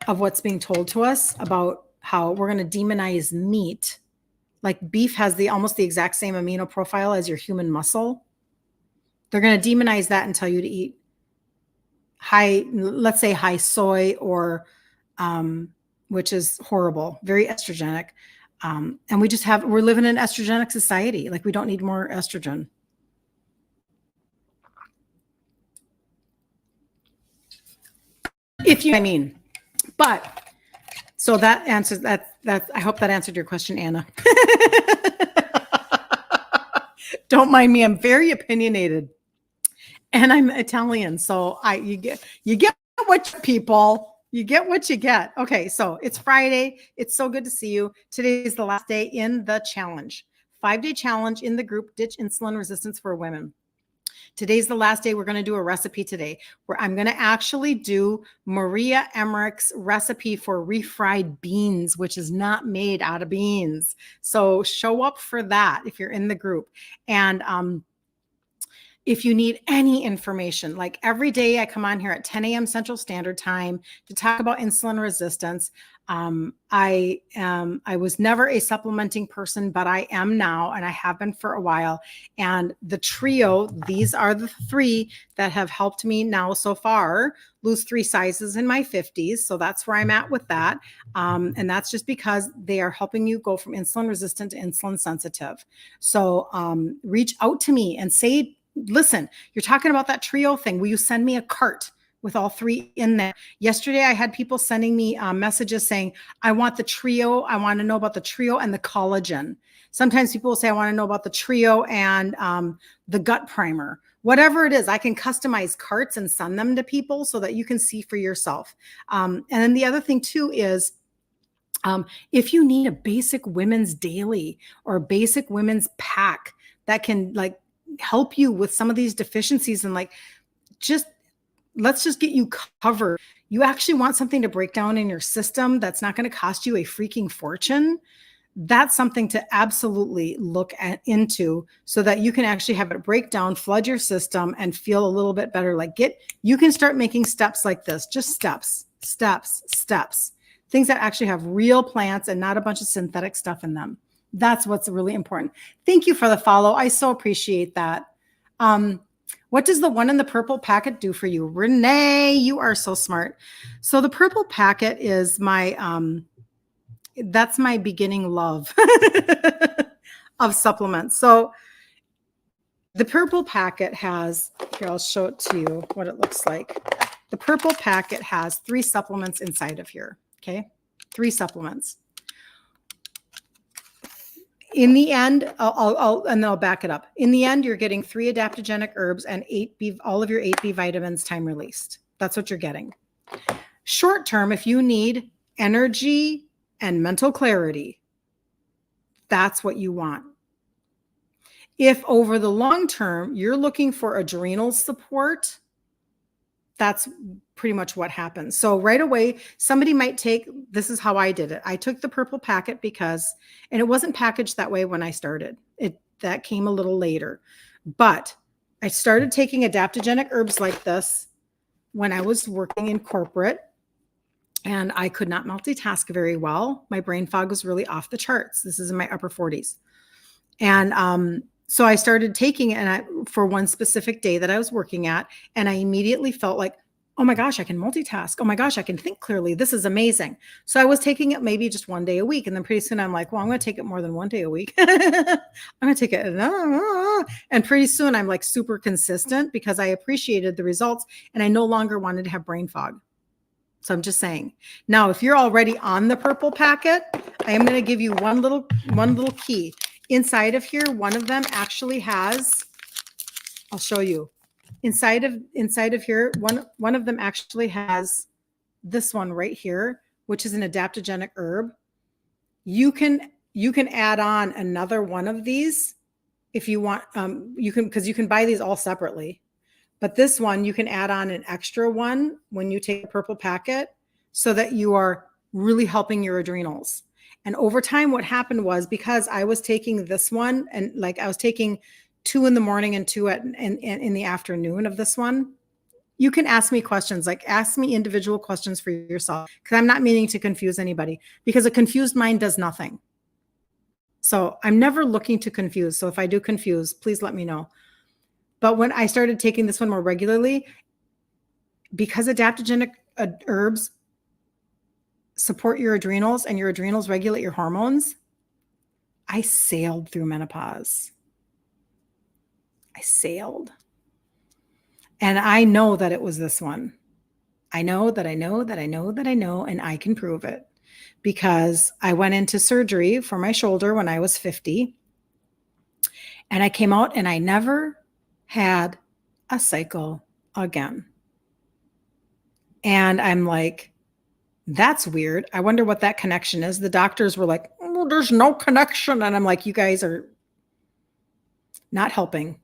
of what's being told to us about how we're going to demonize meat. Beef has almost the exact same amino profile as your human muscle. They're going to demonize that and tell you to eat let's say high soy, or which is horrible, very estrogenic. And we're living in an estrogenic society. We don't need more estrogen. if you, I mean, but so that answers that. I hope that answered your question, Anna. Don't mind me. I'm very opinionated, and I'm Italian, so you get what people. You get what you get. Okay, so it's Friday. It's so good to see you. Today is the last day in the challenge. 5-day challenge in the group Ditch Insulin Resistance for Women. Today's the last day. We're going to do a recipe today where I'm going to actually do Maria Emmerich's recipe for refried beans, which is not made out of beans. So show up for that if you're in the group. And if you need any information, like every day I come on here at 10 a.m. Central Standard Time to talk about insulin resistance. I was never a supplementing person, but I am now, and I have been for a while. And the trio, these are the 3 that have helped me now so far lose 3 sizes in my 50s. So that's where I'm at with that. And that's just because they are helping you go from insulin resistant to insulin sensitive. So reach out to me and say, listen, you're talking about that trio thing. Will you send me a cart with all 3 in there? Yesterday, I had people sending me messages saying, I want the trio. I want to know about the trio and the collagen. Sometimes people will say, I want to know about the trio and the gut primer. Whatever it is, I can customize carts and send them to people so that you can see for yourself. And then the other thing too is, if you need a basic women's daily or a basic women's pack that can like help you with some of these deficiencies and like let's just get you covered. You actually want something to break down in your system that's not going to cost you a freaking fortune. That's something to absolutely look into so that you can actually have it break down, flood your system, and feel a little bit better. You can start making steps like this, just steps. Things that actually have real plants and not a bunch of synthetic stuff in them. That's what's really important. Thank you for the follow. I so appreciate that. What does the one in the purple packet do for you? Renee, you are so smart. So the purple packet is that's my beginning love of supplements. So the purple packet has, here, I'll show it to you what it looks like. The purple packet has 3 supplements inside of here. Okay. 3 supplements. In the end, and then I'll back it up. In the end, you're getting 3 adaptogenic herbs and all of your 8B vitamins time released. That's what you're getting. Short term, if you need energy and mental clarity, that's what you want. If over the long term, you're looking for adrenal support, that's pretty much what happens. So right away, somebody might this is how I did it. I took the purple packet and it wasn't packaged that way when I started. That came a little later. But I started taking adaptogenic herbs like this when I was working in corporate, and I could not multitask very well. My brain fog was really off the charts. This is in my upper 40s. And so I started taking it for one specific day that I was working at, and I immediately felt like, oh my gosh, I can multitask. Oh my gosh, I can think clearly. This is amazing. So I was taking it maybe just 1 day a week. And then pretty soon I'm like, well, I'm going to take it more than 1 day a week. I'm going to take it. And pretty soon I'm like super consistent because I appreciated the results and I no longer wanted to have brain fog. So I'm just saying. Now, if you're already on the purple packet, I am going to give you one little key. Inside of here, one of them actually has, I'll show you. Inside of here, one of them actually has this one right here, which is an adaptogenic herb. You can add on another one of these if you want. Because you can buy these all separately. But this one, you can add on an extra one when you take the purple packet so that you are really helping your adrenals. And over time, what happened was, because I was taking this one and I was taking 2 in the morning and 2 in the afternoon of this one, you can ask me questions, ask me individual questions for yourself, because I'm not meaning to confuse anybody, because a confused mind does nothing. So I'm never looking to confuse. So if I do confuse, please let me know. But when I started taking this one more regularly, because adaptogenic herbs support your adrenals and your adrenals regulate your hormones, I sailed through menopause. I sailed. And I know that it was this one. I know that I know that I know that I know, and I can prove it because I went into surgery for my shoulder when I was 50, and I came out and I never had a cycle again. And I'm like, that's weird. I wonder what that connection is. The doctors were like, oh, there's no connection. And I'm like, you guys are not helping.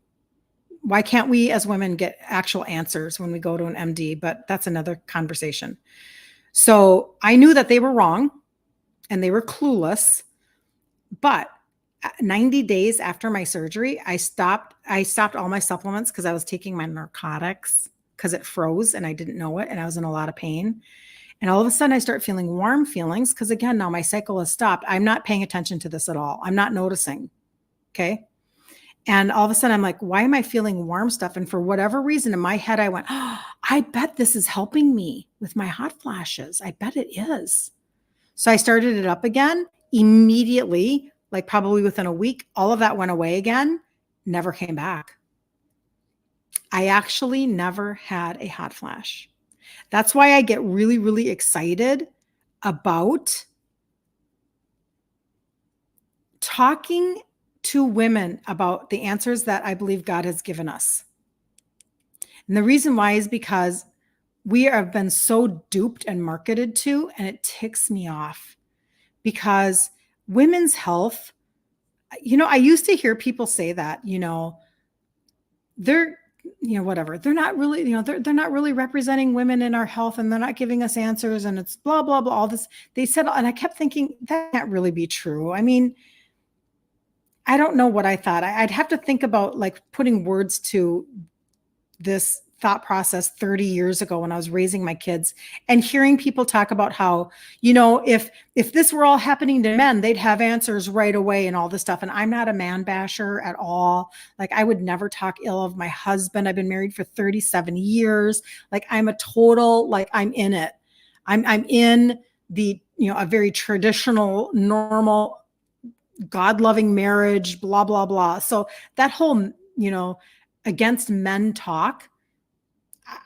Why can't we as women get actual answers when we go to an MD? But that's another conversation. So I knew that they were wrong and they were clueless. But 90 days after my surgery, I stopped all my supplements because I was taking my narcotics because it froze and I didn't know it. And I was in a lot of pain. And all of a sudden I start feeling warm feelings because again, now my cycle has stopped. I'm not paying attention to this at all. I'm not noticing. Okay. And all of a sudden I'm like, why am I feeling warm stuff? And for whatever reason in my head, I went, oh, I bet this is helping me with my hot flashes. I bet it is. So I started it up again immediately, like probably within a week, all of that went away again, never came back. I actually never had a hot flash. That's why I get really, really excited about talking to women about the answers that I believe God has given us. And the reason why is because we have been so duped and marketed to, and it ticks me off because women's health, I used to hear people say that, they're, whatever, they're not really, they're not really representing women in our health and they're not giving us answers and it's blah, blah, blah, all this. They said, and I kept thinking that can't really be true. I mean, I don't know what I thought. I'd have to think about like putting words to this thought process 30 years ago when I was raising my kids and hearing people talk about how, if this were all happening to men, they'd have answers right away and all this stuff. And I'm not a man basher at all. Like I would never talk ill of my husband. I've been married for 37 years. Like I'm a total, like I'm in it. I'm in the, a very traditional, normal, God-loving marriage, blah, blah, blah. So that whole, against men talk,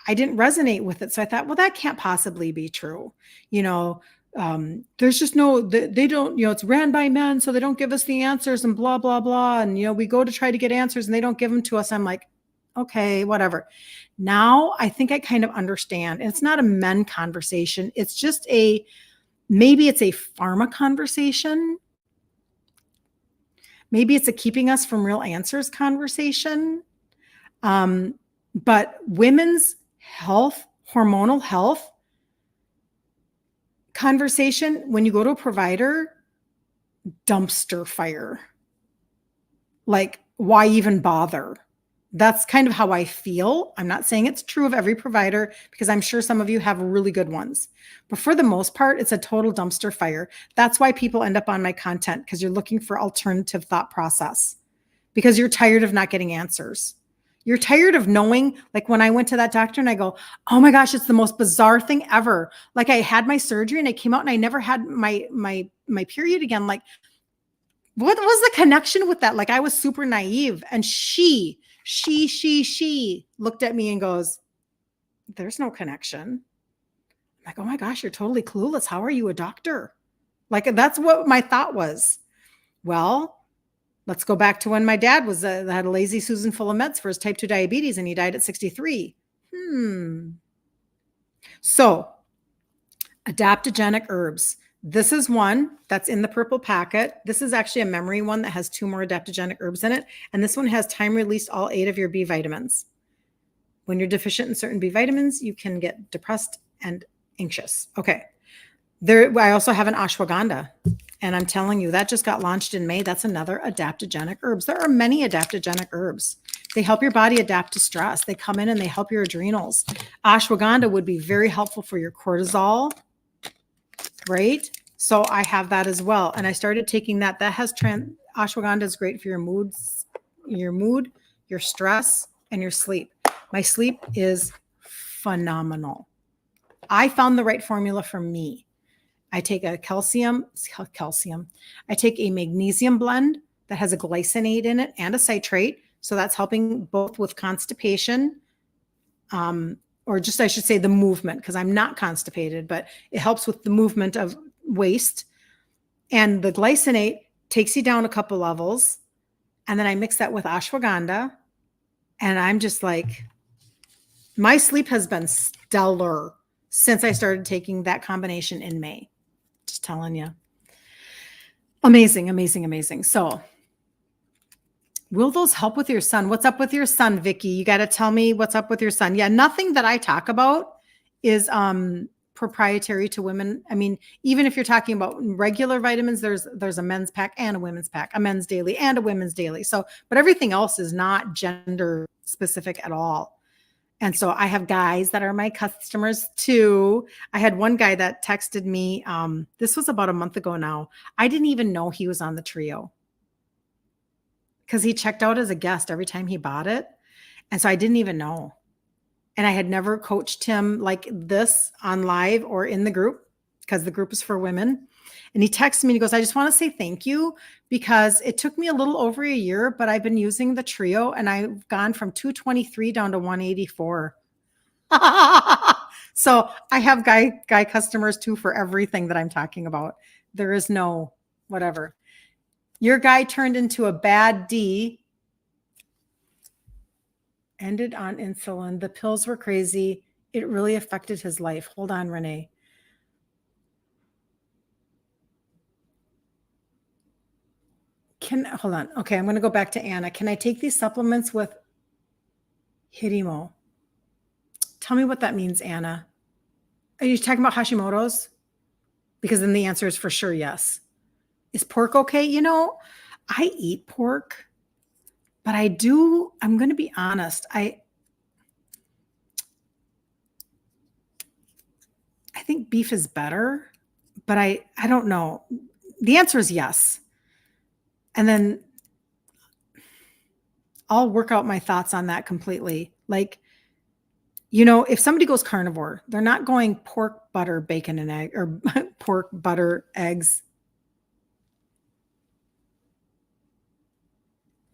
I didn't resonate with it. So I thought, well, that can't possibly be true. There's just they don't, it's ran by men, so they don't give us the answers and blah, blah, blah. And, we go to try to get answers and they don't give them to us. I'm like, okay, whatever. Now I think I kind of understand. And it's not a men conversation. It's just maybe it's a pharma conversation. Maybe it's a keeping us from real answers conversation. But women's health, hormonal health conversation, when you go to a provider, dumpster fire. Like, why even bother? That's kind of how I feel. I'm not saying it's true of every provider because I'm sure some of you have really good ones. But for the most part, it's a total dumpster fire. That's why people end up on my content because you're looking for alternative thought process because you're tired of not getting answers. You're tired of knowing, like when I went to that doctor and I go, oh my gosh, it's the most bizarre thing ever. Like I had my surgery and I came out and I never had my period again. Like, what was the connection with that? Like I was super naive and she looked at me and goes, there's no connection. I'm like, oh my gosh, you're totally clueless. How are you a doctor? Like, that's what my thought was. Well, let's go back to when my dad had a lazy Susan full of meds for his type 2 diabetes and he died at 63. So adaptogenic herbs. This is one that's in the purple packet. This is actually a memory one that has 2 more adaptogenic herbs in it. And this one has time released all 8 of your B vitamins. When you're deficient in certain B vitamins, you can get depressed and anxious. Okay. I also have an ashwagandha. And I'm telling you, that just got launched in May. That's another adaptogenic herbs. There are many adaptogenic herbs. They help your body adapt to stress. They come in and they help your adrenals. Ashwagandha would be very helpful for your cortisol. Right? So I have that as well. And I started taking that. That has ashwagandha is great for your mood, your stress, and your sleep. My sleep is phenomenal. I found the right formula for me. I take a calcium. I take a magnesium blend that has a glycinate in it and a citrate. So that's helping both with constipation, or just I should say the movement, because I'm not constipated, but it helps with the movement of waste. And the glycinate takes you down a couple levels. And then I mix that with ashwagandha. And I'm just like, my sleep has been stellar since I started taking that combination in May. Just telling you. Amazing, amazing, amazing. So will those help with your son? What's up with your son, Vicky? You got to tell me what's up with your son. Yeah, nothing that I talk about is proprietary to women. I mean, even if you're talking about regular vitamins, there's a men's pack and a women's pack, a men's daily and a women's daily. So, but everything else is not gender specific at all. And so I have guys that are my customers too. I had one guy that texted me. This was about a month ago now. I didn't even know he was on the trio because he checked out as a guest every time he bought it. And so I didn't even know. And I had never coached him like this on live or in the group because the group is for women. And he texted me and he goes, I just want to say thank you because it took me a little over a year, but I've been using the trio and I've gone from 223 down to 184. So I have guy customers too for everything that I'm talking about. There is no whatever. Your guy turned into a bad D. Ended on insulin. The pills were crazy. It really affected his life. Hold on, Renee. Hold on. Okay, I'm going to go back to Anna. Can I take these supplements with Hidimo? Tell me what that means, Anna. Are you talking about Hashimoto's? Because then the answer is for sure yes. Is pork okay? You know, I eat pork, but I'm going to be honest. I think beef is better, but I don't know. The answer is yes. And then I'll work out my thoughts on that completely. Like, you know, if somebody goes carnivore, they're not going pork, butter, bacon, and egg, or pork, butter, eggs.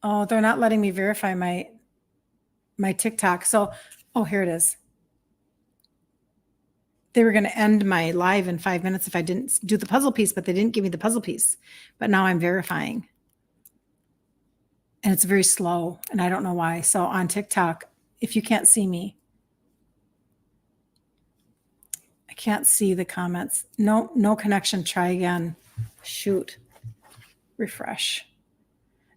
Oh, they're not letting me verify my TikTok. So, oh, here it is. They were going to end my live in 5 minutes if I didn't do the puzzle piece, but they didn't give me the puzzle piece. But now I'm verifying. And it's very slow, and I don't know why. So on TikTok, if you can't see me, I can't see the comments. No connection. Try again. Shoot. Refresh.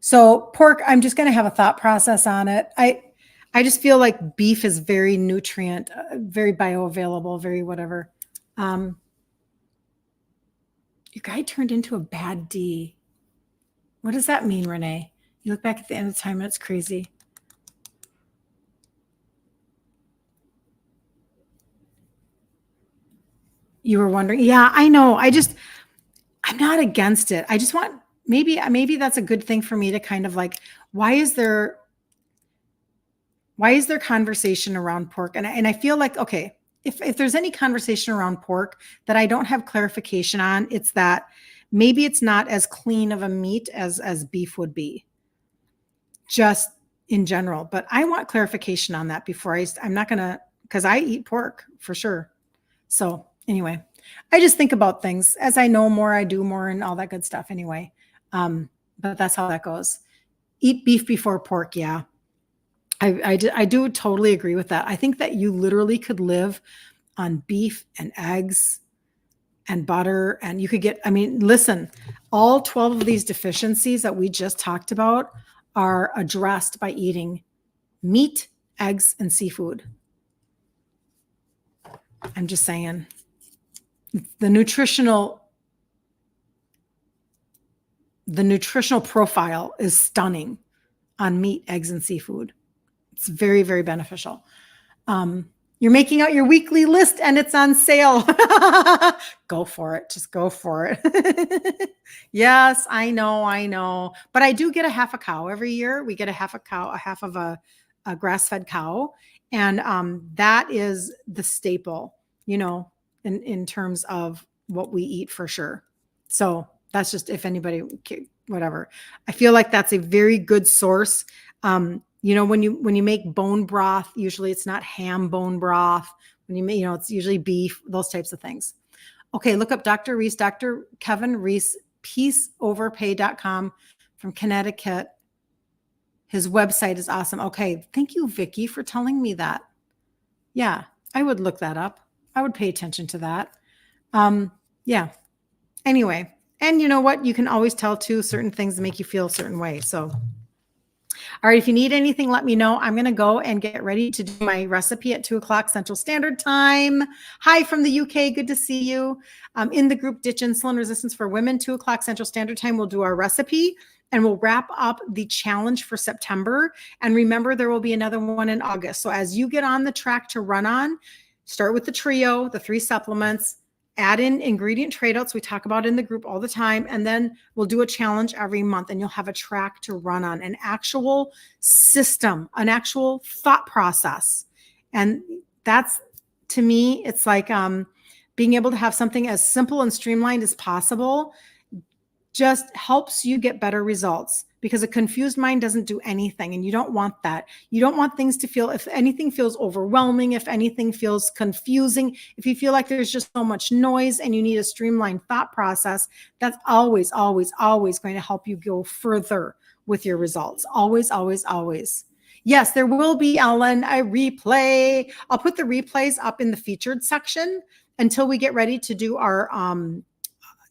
So pork, I'm just going to have a thought process on it. I just feel like beef is very nutrient, very bioavailable, very whatever. Your guy turned into a bad D. What does that mean, Renee? You look back at the end of time and it's crazy. You were wondering. Yeah, I know. I'm not against it. I just want, maybe that's a good thing for me to kind of like, why is there conversation around pork? And I feel like, okay, if there's any conversation around pork that I don't have clarification on, it's that maybe it's not as clean of a meat as beef would be, just in general. But I want clarification on that before I'm not going to, because I eat pork for sure. So anyway, I just think about things as I know more, I do more and all that good stuff anyway. But that's how that goes. Eat beef before pork. Yeah. I do totally agree with that. I think that you literally could live on beef and eggs and butter, and you could get, I mean, listen, all 12 of these deficiencies that we just talked about are addressed by eating meat, eggs, and seafood. I'm just saying. The nutritional profile is stunning on meat, eggs, and seafood. It's very, very beneficial. You're making out your weekly list and it's on sale. Go for it. Just go for it. Yes, I know. But I do get a half a cow every year. We get a half of a grass-fed cow. And that is the staple, you know, in terms of what we eat for sure. So that's just, if anybody, whatever. I feel like that's a very good source. When you make bone broth, usually it's not ham bone broth. When you make, it's usually beef, those types of things. Okay, look up Dr. Reese, Dr. Kevin Reese, peaceoverpay.com from Connecticut. His website is awesome. Okay, thank you, Vicky, for telling me that. Yeah, I would look that up. I would pay attention to that. Yeah. Anyway, and you know what? You can always tell too certain things make you feel a certain way. So all right, if you need anything, let me know. I'm going to go and get ready to do my recipe at 2:00 Central Standard Time. Hi from the UK. Good to see you. In the group Ditch Insulin Resistance for Women, 2:00 Central Standard Time, we'll do our recipe and we'll wrap up the challenge for September. And remember, there will be another one in August. So as you get on the track to run on, start with the trio, the 3 supplements, add in ingredient trade outs we talk about in the group all the time, and then we'll do a challenge every month and you'll have a track to run on, an actual system, an actual thought process. And that's, to me, it's like being able to have something as simple and streamlined as possible just helps you get better results, because a confused mind doesn't do anything, and you don't want that. You don't want things to feel, if anything feels overwhelming, if anything feels confusing, if you feel like there's just so much noise and you need a streamlined thought process, that's always, always, always going to help you go further with your results. Always, always, always. Yes, there will be, Ellen, a replay. I'll put the replays up in the featured section until we get ready to do our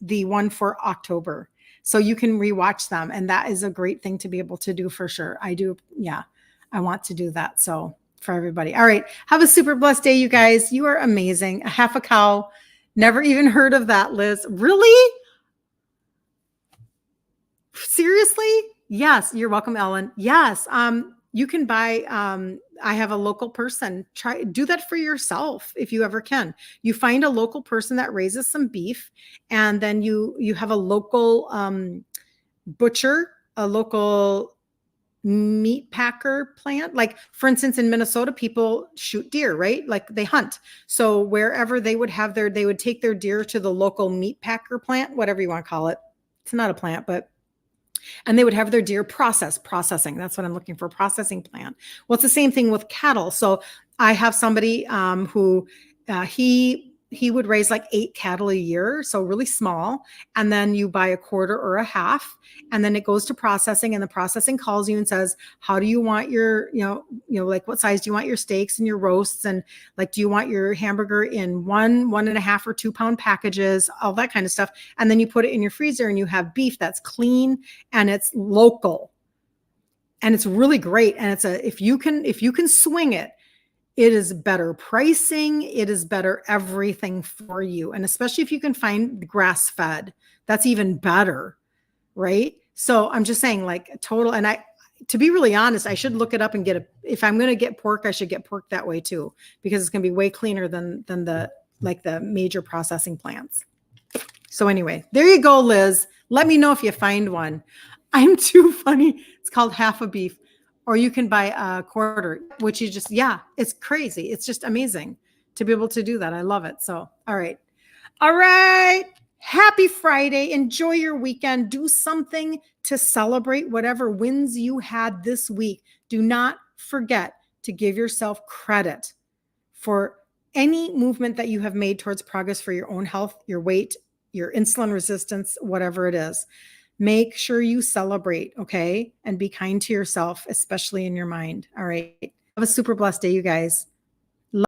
the one for October. So you can rewatch them. And that is a great thing to be able to do for sure. I do. Yeah, I want to do that. So for everybody. All right. Have a super blessed day, you guys. You are amazing. A half a cow. Never even heard of that, Liz. Really? Seriously? Yes. You're welcome, Ellen. Yes. You can buy, I have a local person, do that for yourself if you ever can. You find a local person that raises some beef, and then you have a local butcher, a local meat packer plant. Like for instance, in Minnesota, people shoot deer, right? Like they hunt. So wherever they would take their deer to the local meat packer plant, whatever you want to call it. It's not a plant, and they would have their deer processing. That's what I'm looking for, processing plant. Well, it's the same thing with cattle. So I have somebody who he would raise like 8 cattle a year, so really small. And then you buy a quarter or a half, and then it goes to processing, and the processing calls you and says, how do you want your, like what size do you want your steaks and your roasts? And like, do you want your hamburger in 1.5 or 2 pound packages, all that kind of stuff. And then you put it in your freezer and you have beef that's clean and it's local. And it's really great. And it's if you can swing it, it is better pricing. It is better everything for you. And especially if you can find grass fed, that's even better. Right. So I'm just saying, like, total. And to be really honest, I should look it up and if I'm going to get pork, I should get pork that way too, because it's going to be way cleaner than the major processing plants. So anyway, there you go, Liz. Let me know if you find one. I'm too funny. It's called half a beef. Or you can buy a quarter, which you just, it's crazy. It's just amazing to be able to do that. I love it. So, all right. All right. Happy Friday. Enjoy your weekend. Do something to celebrate whatever wins you had this week. Do not forget to give yourself credit for any movement that you have made towards progress for your own health, your weight, your insulin resistance, whatever it is. Make sure you celebrate, okay? And be kind to yourself, especially in your mind. All right. Have a super blessed day, you guys.